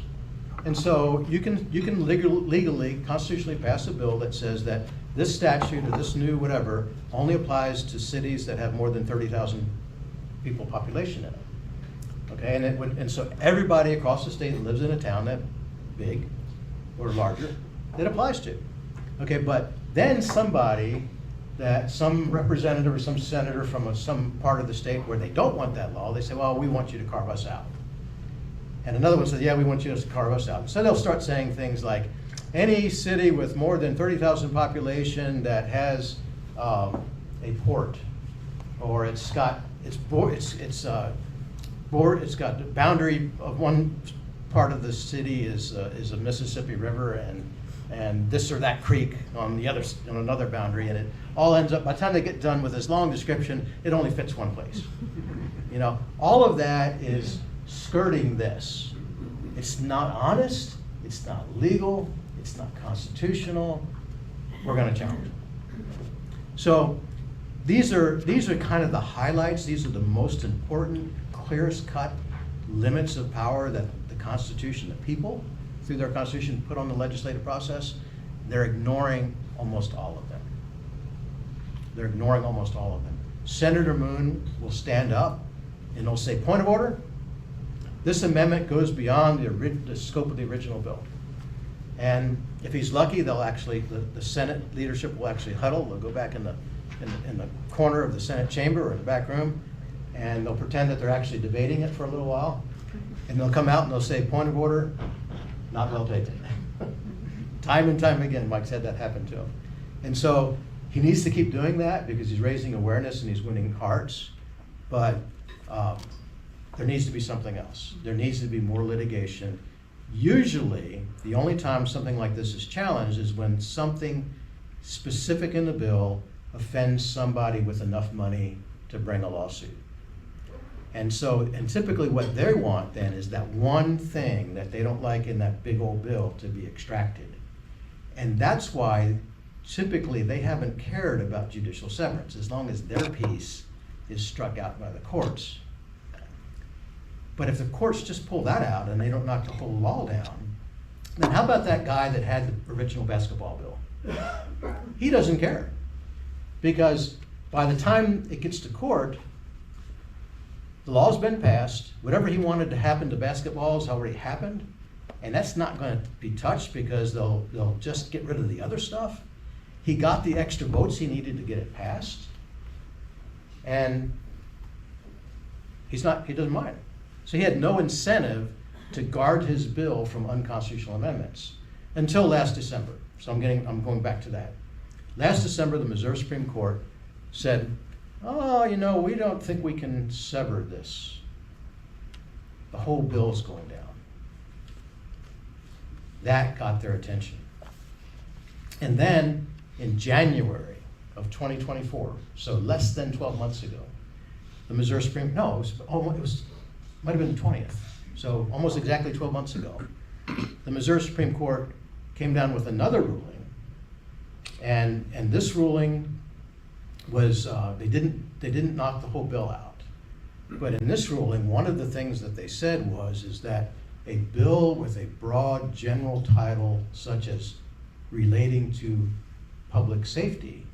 And so you can legally, constitutionally pass a bill that says that this statute or this new whatever only applies to cities that have more than 30,000 people population in it. Okay, and so everybody across the state that lives in a town that big or larger, it applies to. Okay, but then some representative or some senator from some part of the state where they don't want that law, they say, well, we want you to carve us out. And another one says, yeah, we want you to carve us out. So they'll start saying things like, any city with more than 30,000 population that has a port, or it's got the boundary of one part of the city is a Mississippi River, and this or that creek on another boundary, and it all ends up, by the time they get done with this long description, it only fits one place. You know, all of that is skirting this. It's not honest, it's not legal, it's not constitutional. We're going to challenge it. So these are kind of the highlights. These are the most important, clearest cut limits of power that the Constitution, the people, through their Constitution, put on the legislative process. They're ignoring almost all of them. They're ignoring almost all of them. Senator Moon will stand up and he'll say, point of order, this amendment goes beyond the scope of the original bill. And if he's lucky, they'll actually, the Senate leadership will actually huddle. They'll go back in the corner of the Senate chamber or in the back room, and they'll pretend that they're actually debating it for a little while. And they'll come out and they'll say, point of order, not well taken. Time and time again, Mike's had that happen to him. And so he needs to keep doing that because he's raising awareness and he's winning hearts. But there needs to be something else. There needs to be more litigation. Usually, the only time something like this is challenged is when something specific in the bill offends somebody with enough money to bring a lawsuit. And so, and typically what they want then is that one thing that they don't like in that big old bill to be extracted. And that's why typically they haven't cared about judicial severance as long as their piece is struck out by the courts. But if the courts just pull that out and they don't knock the whole law down, then how about that guy that had the original basketball bill? He doesn't care. Because by the time it gets to court, the law's been passed. Whatever he wanted to happen to basketball has already happened. And that's not going to be touched because they'll just get rid of the other stuff. He got the extra votes he needed to get it passed. And he doesn't mind. So he had no incentive to guard his bill from unconstitutional amendments until last December. So I'm going back to that. Last December, the Missouri Supreme Court said, oh, we don't think we can sever this. The whole bill's going down. That got their attention. And then in January of 2024, so less than 12 months ago, the Missouri Supreme, might have been the 20th, so almost exactly 12 months ago, the Missouri Supreme Court came down with another ruling, and this ruling was, they didn't knock the whole bill out. But in this ruling, one of the things that they said is that a bill with a broad general title such as relating to public safety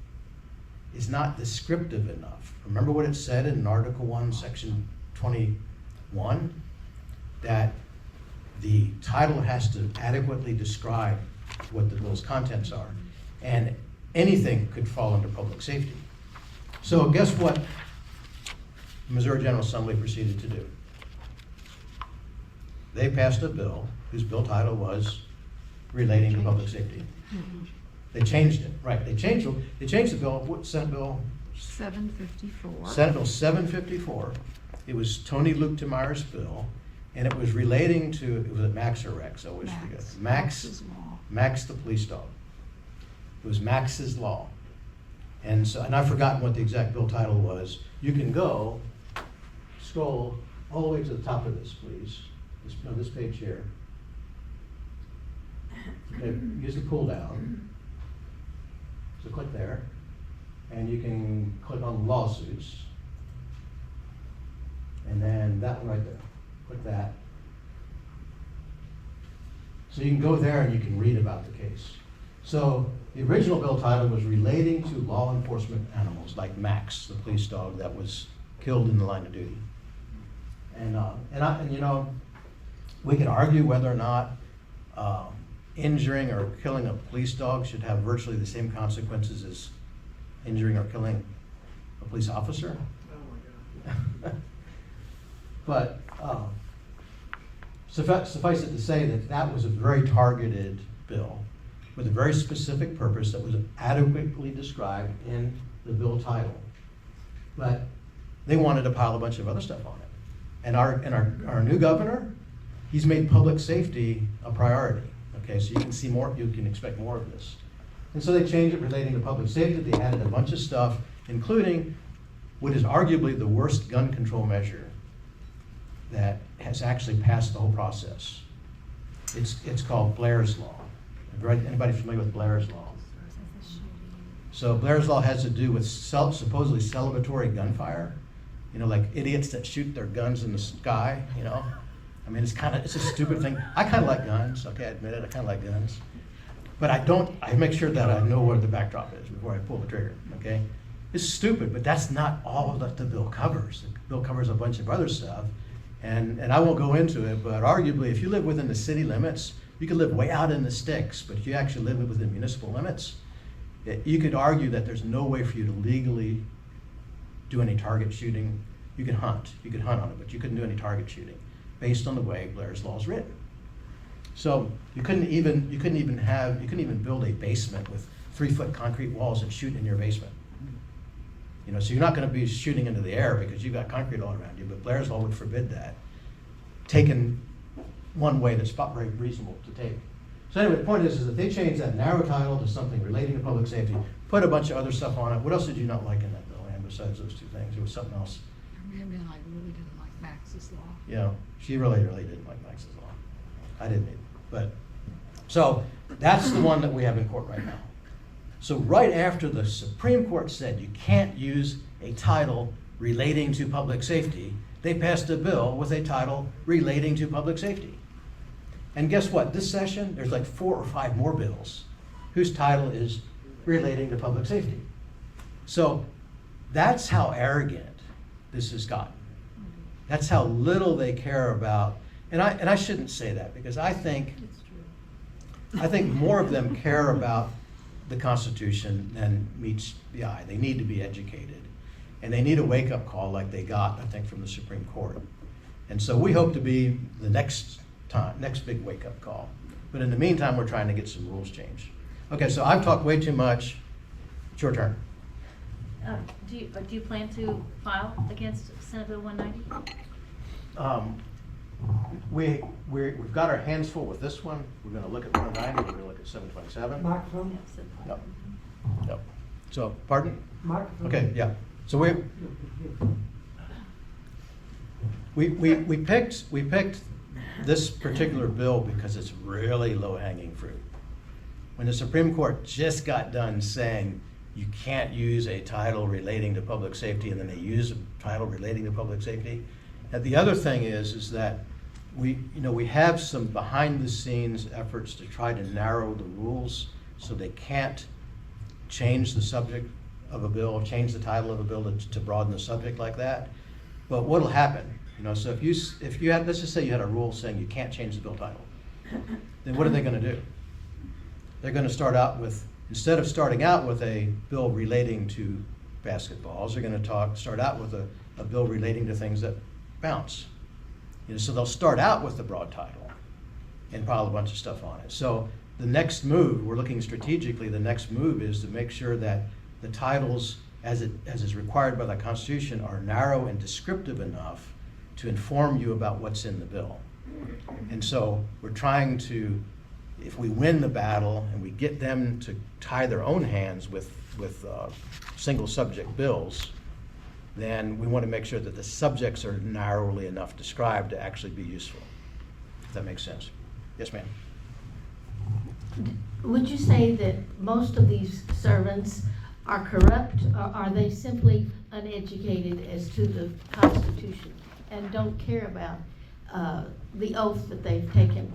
is not descriptive enough. Remember what it said in Article 1, Section 21? That the title has to adequately describe what the bill's contents are. And anything could fall under public safety. So guess what the Missouri General Assembly proceeded to do? They passed a bill whose bill title was relating to public safety. They changed it, right? They changed the bill. What Senate Bill? 754. Senate Bill 754. It was Tony Luke Demeyer's bill, and it was relating to, it was a Max or Rex, I always forget. Max's law. Max the police dog. It was Max's law. And so, and I've forgotten what the exact bill title was. You can scroll all the way to the top of this, please. This page here. Okay, use the pull down. So click there, and you can click on lawsuits. And then that one right there, click that. So you can go there and you can read about the case. So the original bill title was relating to law enforcement animals, like Max, the police dog that was killed in the line of duty. And we could argue whether or not injuring or killing a police dog should have virtually the same consequences as injuring or killing a police officer. Oh my God. But suffice it to say that was a very targeted bill with a very specific purpose that was adequately described in the bill title. But they wanted to pile a bunch of other stuff on it. And our new governor, he's made public safety a priority. Okay, so you can see more, you can expect more of this. And so they changed it relating to public safety. They added a bunch of stuff, including what is arguably the worst gun control measure that has actually passed the whole process. It's called Blair's Law. Anybody familiar with Blair's Law? So Blair's Law has to do with supposedly celebratory gunfire. Like idiots that shoot their guns in the sky, I mean, it's a stupid thing. I kind of like guns, okay, I admit it, I kind of like guns. But I make sure that I know where the backdrop is before I pull the trigger, okay? It's stupid, but that's not all that the bill covers. The bill covers a bunch of other stuff. And I won't go into it, but arguably, if you live within the city limits, you could live way out in the sticks, but if you actually live within municipal limits, you could argue that there's no way for you to legally do any target shooting. You can hunt on it, but you couldn't do any target shooting based on the way Blair's law is written. So you couldn't even build a basement with 3-foot concrete walls and shoot in your basement. You know, so you're not going to be shooting into the air because you've got concrete all around you, but Blair's law would forbid that, taken one way that's very reasonable to take. So anyway, the point is that they changed that narrow title to something relating to public safety, put a bunch of other stuff on it. What else did you not like in that bill, Ann, besides those two things? There was something else. I really didn't like Max's law. You know, she really didn't like Max's law. I didn't either. But, so that's the one that we have in court right now. So right after the Supreme Court said you can't use a title relating to public safety, they passed a bill with a title relating to public safety. And guess what? This session, there's like 4 or 5 more bills whose title is relating to public safety. So that's how arrogant this has gotten. That's how little they care about, and I shouldn't say that because I think more of them care about the Constitution than meets the eye. They need to be educated, and they need a wake-up call like they got, I think, from the Supreme Court. And so we hope to be the next big wake-up call. But in the meantime, we're trying to get some rules changed. Okay, so I've talked way too much. It's your turn. Do you plan to file against Senate Bill 190? We've got our hands full with this one. We're going to look at 190. We're going to look at 727. Microphone? Yep. Yep. So, pardon? Microphone? Okay, yeah. So we picked this particular bill because it's really low-hanging fruit. When the Supreme Court just got done saying you can't use a title relating to public safety, and then they use a title relating to public safety. And the other thing is that we have some behind-the-scenes efforts to try to narrow the rules so they can't change the subject of a bill, change the title of a bill to broaden the subject like that. But what'll happen? So if you had, let's just say you had a rule saying you can't change the bill title, then what are they going to do? They're going to start out with, instead of starting out with a bill relating to basketballs, they're going to start out with a bill relating to things that bounce. So they'll start out with the broad title and pile a bunch of stuff on it. So the next move, we're looking strategically, the next move is to make sure that the titles, as is required by the Constitution, are narrow and descriptive enough to inform you about what's in the bill. And so we're trying to, if we win the battle and we get them to tie their own hands with single subject bills, then we want to make sure that the subjects are narrowly enough described to actually be useful. If that makes sense. Yes, ma'am. Would you say that most of these servants are corrupt, or are they simply uneducated as to the Constitution and don't care about the oath that they've taken?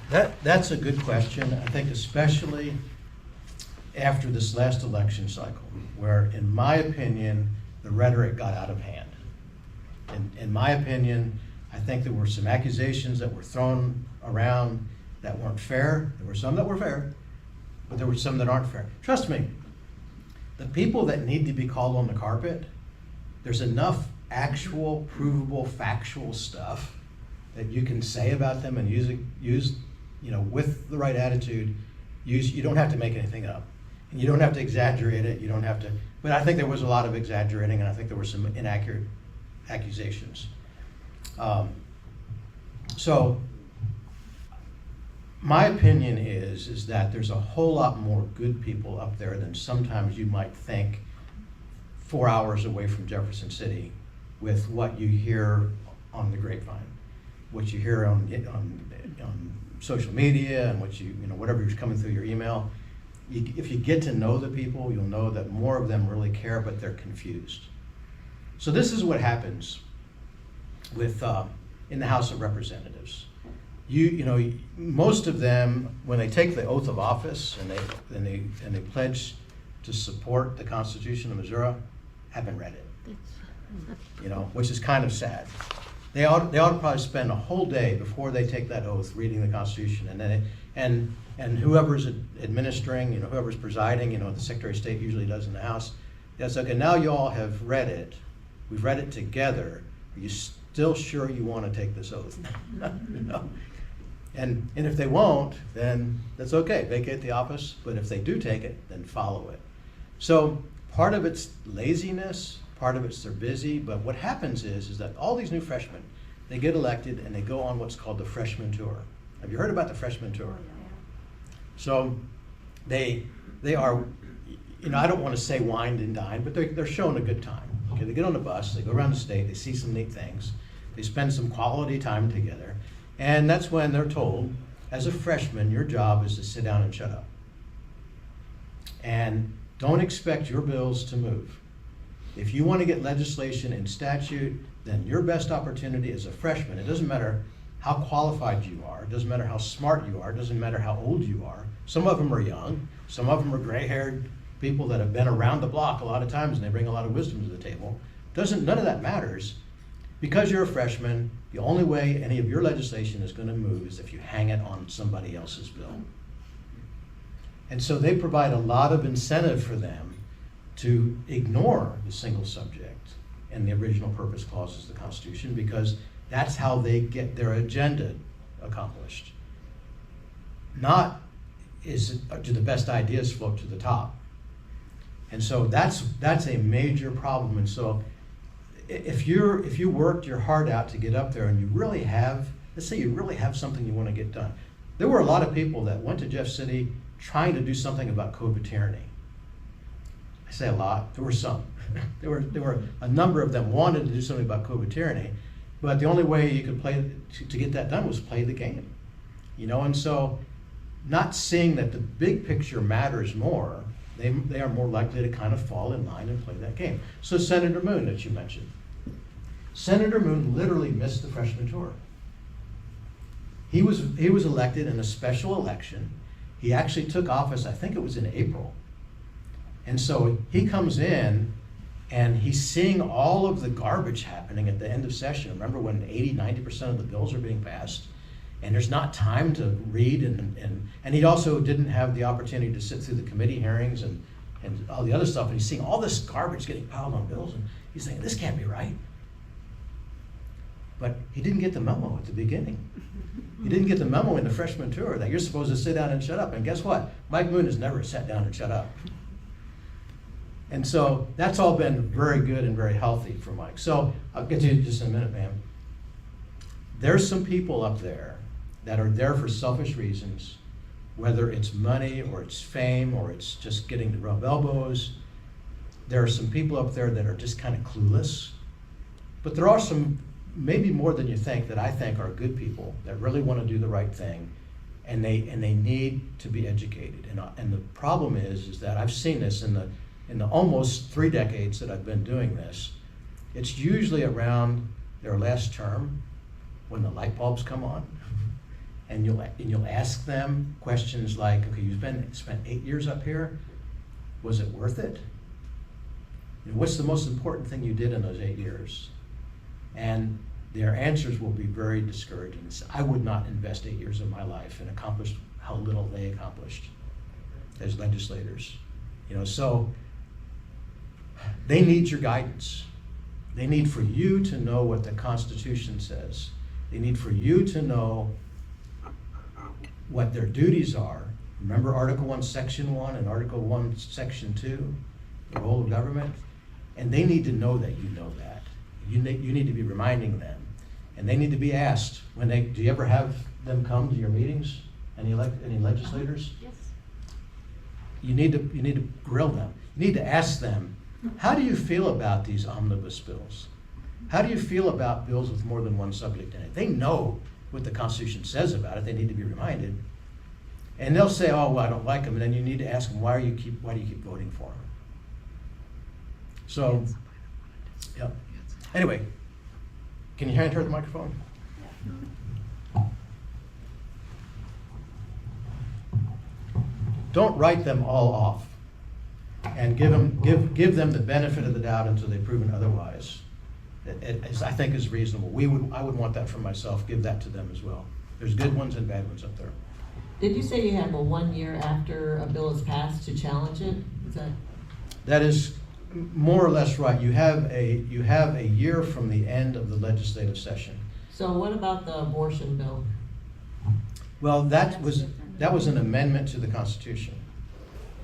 That's a good question. I think especially after this last election cycle, where in my opinion, the rhetoric got out of hand. In my opinion, I think there were some accusations that were thrown around that weren't fair. There were some that were fair, but there were some that aren't fair. Trust me, the people that need to be called on the carpet, there's enough actual, provable, factual stuff that you can say about them and use with the right attitude. You don't have to make anything up. And you don't have to exaggerate it. You don't have to, but I think there was a lot of exaggerating, and I think there were some inaccurate accusations. So my opinion is that there's a whole lot more good people up there than sometimes you might think 4 hours away from Jefferson City with what you hear on the grapevine, what you hear on social media, and what whatever's coming through your email. If you get to know the people, you'll know that more of them really care, but they're confused. So this is what happens with in the House of Representatives. Most of them, when they take the oath of office and they pledge to support the Constitution of Missouri haven't read it, It's- which is kind of sad. They ought to probably spend a whole day before they take that oath reading the Constitution, and then and whoever's administering, whoever's presiding, the Secretary of State usually does in the House. That's okay. Now you all have read it. We've read it together. Are you still sure you want to take this oath? And if they won't, then that's okay. Vacate the office. But if they do take it, then follow it. So part of it's laziness. Part of it's they're busy. But what happens is that all these new freshmen, they get elected and they go on what's called the freshman tour. Have you heard about the freshman tour? So they are, I don't want to say wined and dined, but they're showing a good time. Okay, they get on the bus, they go around the state, they see some neat things, they spend some quality time together, and that's when they're told, as a freshman, your job is to sit down and shut up. And don't expect your bills to move. If you want to get legislation and statute, then your best opportunity as a freshman, it doesn't matter how qualified you are, it doesn't matter how smart you are, it doesn't matter how old you are. Some of them are young, some of them are gray-haired people that have been around the block a lot of times and they bring a lot of wisdom to the table. None of that matters. Because you're a freshman, the only way any of your legislation is going to move is if you hang it on somebody else's bill. And so they provide a lot of incentive for them to ignore the single subject and the original purpose clauses of the Constitution, because that's how they get their agenda accomplished. Not do the best ideas float to the top. And so that's a major problem. And so if you worked your heart out to get up there and you really have, let's say you really have something you want to get done. There were a lot of people that went to Jeff City trying to do something about COVID tyranny. I say a lot, there were some. there were a number of them wanted to do something about COVID tyranny, but the only way you could play to get that done was play the game. And so not seeing that the big picture matters more, they are more likely to kind of fall in line and play that game. So Senator Moon that you mentioned. Senator Moon literally missed the freshman tour. He was elected in a special election. He actually took office, I think it was in April. And so he comes in and he's seeing all of the garbage happening at the end of session. Remember when 80-90% of the bills are being passed? And there's not time to read, and he also didn't have the opportunity to sit through the committee hearings and all the other stuff, and he's seeing all this garbage getting piled on bills, and he's thinking, this can't be right. But he didn't get the memo at the beginning. He didn't get the memo in the freshman tour that you're supposed to sit down and shut up, and guess what? Mike Moon has never sat down and shut up. And so that's all been very good and very healthy for Mike. So I'll get to you just in a minute, ma'am. There's some people up there that are there for selfish reasons, whether it's money or it's fame or it's just getting to rub elbows. There are some people up there that are just kind of clueless. But there are some, maybe more than you think, that I think are good people that really want to do the right thing, and they need to be educated. And the problem is that I've seen this in the almost 3 decades that I've been doing this. It's usually around their last term when the light bulbs come on. And you'll ask them questions like, okay, you've spent 8 years up here. Was it worth it? What's the most important thing you did in those 8 years? And their answers will be very discouraging. I would not invest 8 years of my life and accomplish how little they accomplished as legislators. So they need your guidance. They need for you to know what the Constitution says. They need for you to know what their duties are. Remember Article 1, Section 1 and Article 1, Section 2, the role of government? And they need to know that you know that. You need to be reminding them. And they need to be asked, do you ever have them come to your meetings? Any legislators? Yes. You need to grill them. You need to ask them, how do you feel about these omnibus bills? How do you feel about bills with more than one subject in it? They know what the Constitution says about it. They need to be reminded. And they'll say, oh, well, I don't like them. And then you need to ask them, why do you keep voting for them? So, yep. Anyway, can you hand her the microphone? Don't write them all off. and give them the benefit of the doubt until they've proven otherwise, I think is reasonable. I would want that for myself, give that to them as well. There's good ones and bad ones up there. Did you say you have a 1 year after a bill is passed to challenge it? Is that? That is more or less right. You have a year from the end of the legislative session. So what about the abortion bill? Well, that was an amendment to the Constitution.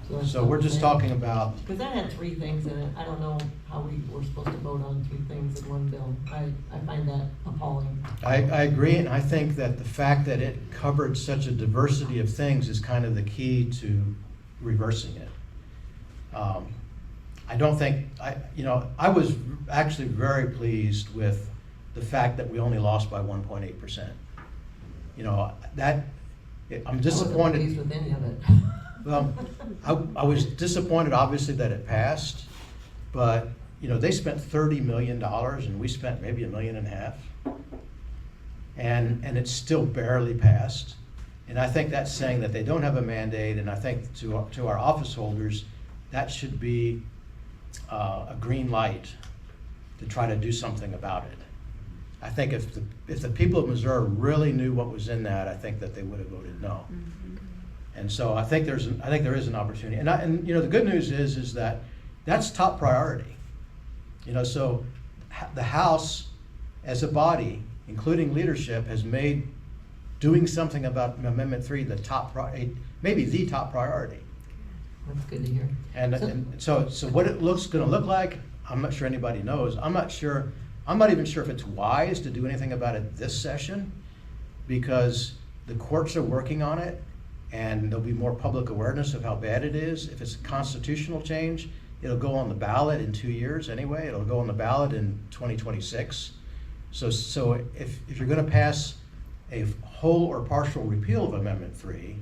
that's So not we're the just same. talking about, Because that had 3 things in it. I don't know how we were supposed to vote on 3 things in one bill. I find that appalling. I agree, and I think that the fact that it covered such a diversity of things is kind of the key to reversing it. I don't think, I was actually very pleased with the fact that we only lost by 1.8%. I'm disappointed. I wasn't pleased with any of it. Well, I was disappointed, obviously, that it passed, but, they spent $30 million and we spent maybe $1.5 million. And it still barely passed. And I think that's saying that they don't have a mandate, and I think to our office holders, that should be a green light to try to do something about it. I think if the people of Missouri really knew what was in that, I think that they would have voted no. And so I think there is an opportunity. And the good news is that that's top priority. So the House as a body, including leadership, has made doing something about Amendment 3 maybe the top priority. That's good to hear. And so what it going to look like, I'm not sure anybody knows. I'm not even sure if it's wise to do anything about it this session, because the courts are working on it, and there'll be more public awareness of how bad it is. If it's a constitutional change, it'll go on the ballot in 2 years anyway. It'll go on the ballot in 2026. So if you're going to pass a whole or partial repeal of Amendment 3,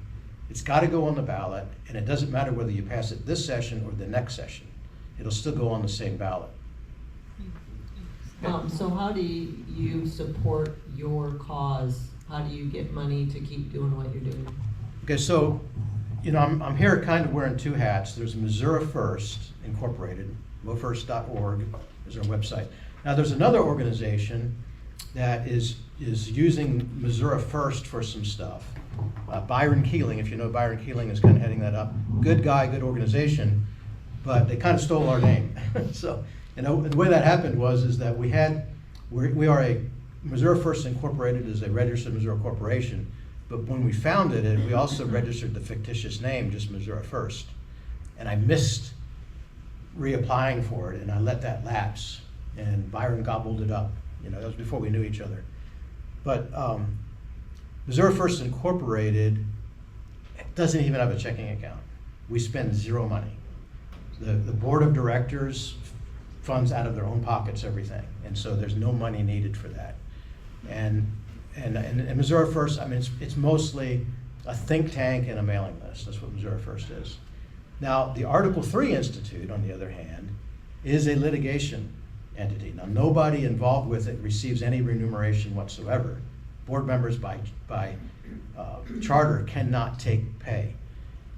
it's got to go on the ballot, and it doesn't matter whether you pass it this session or the next session. It'll still go on the same ballot. So how do you support your cause? How do you get money to keep doing what you're doing? Okay, so, I'm here kind of wearing 2 hats. There's Missouri First Incorporated, mofirst.org is our website. Now, there's another organization that is using Missouri First for some stuff. Byron Keeling, if you know Byron Keeling, is kind of heading that up. Good guy, good organization, but they kind of stole our name. So, the way that happened is that we are a Missouri First Incorporated is a registered Missouri corporation, but when we founded it, we also registered the fictitious name, just Missouri First. And I missed reapplying for it, and I let that lapse, and Byron gobbled it up. That was before we knew each other. But Missouri First Incorporated doesn't even have a checking account. We spend 0 money. The board of directors funds out of their own pockets everything, and so there's no money needed for that. And Missouri First, it's mostly a think tank and a mailing list. That's what Missouri First is. Now, the Article 3 Institute, on the other hand, is a litigation entity. Now, nobody involved with it receives any remuneration whatsoever. Board members by charter cannot take pay,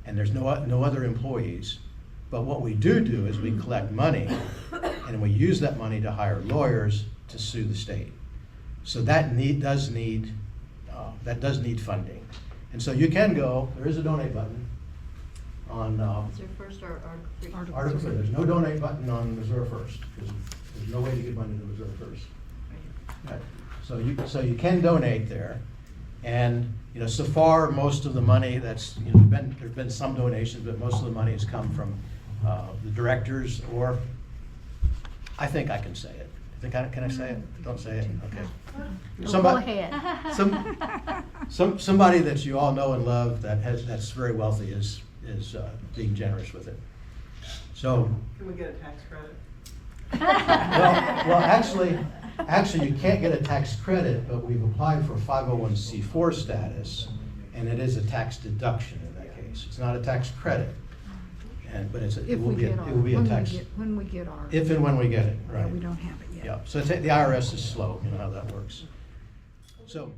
and there's no other employees. But what we do is we collect money, and we use that money to hire lawyers to sue the state. So that does need funding. And so you can go, there is a donate button on Missouri First or Article 3? Article 3. There's no donate button on Missouri First, because there's no way to get money to Missouri First. Right. So you can donate there, and so far most of the money there's been some donations, but most of the money has come from the directors, or I think I can say it. Can I say it? Don't say it. Okay. Go ahead. Somebody that you all know and love that's very wealthy is being generous with it. So. Can we get a tax credit? Well, actually, you can't get a tax credit, but we've applied for 501c4 status, and it is a tax deduction in that case. It's not a tax credit, but it will be a tax. When we get our. If and when we get it, Yeah, right. we don't have it yet. Yeah, so the IRS is slow, how that works. So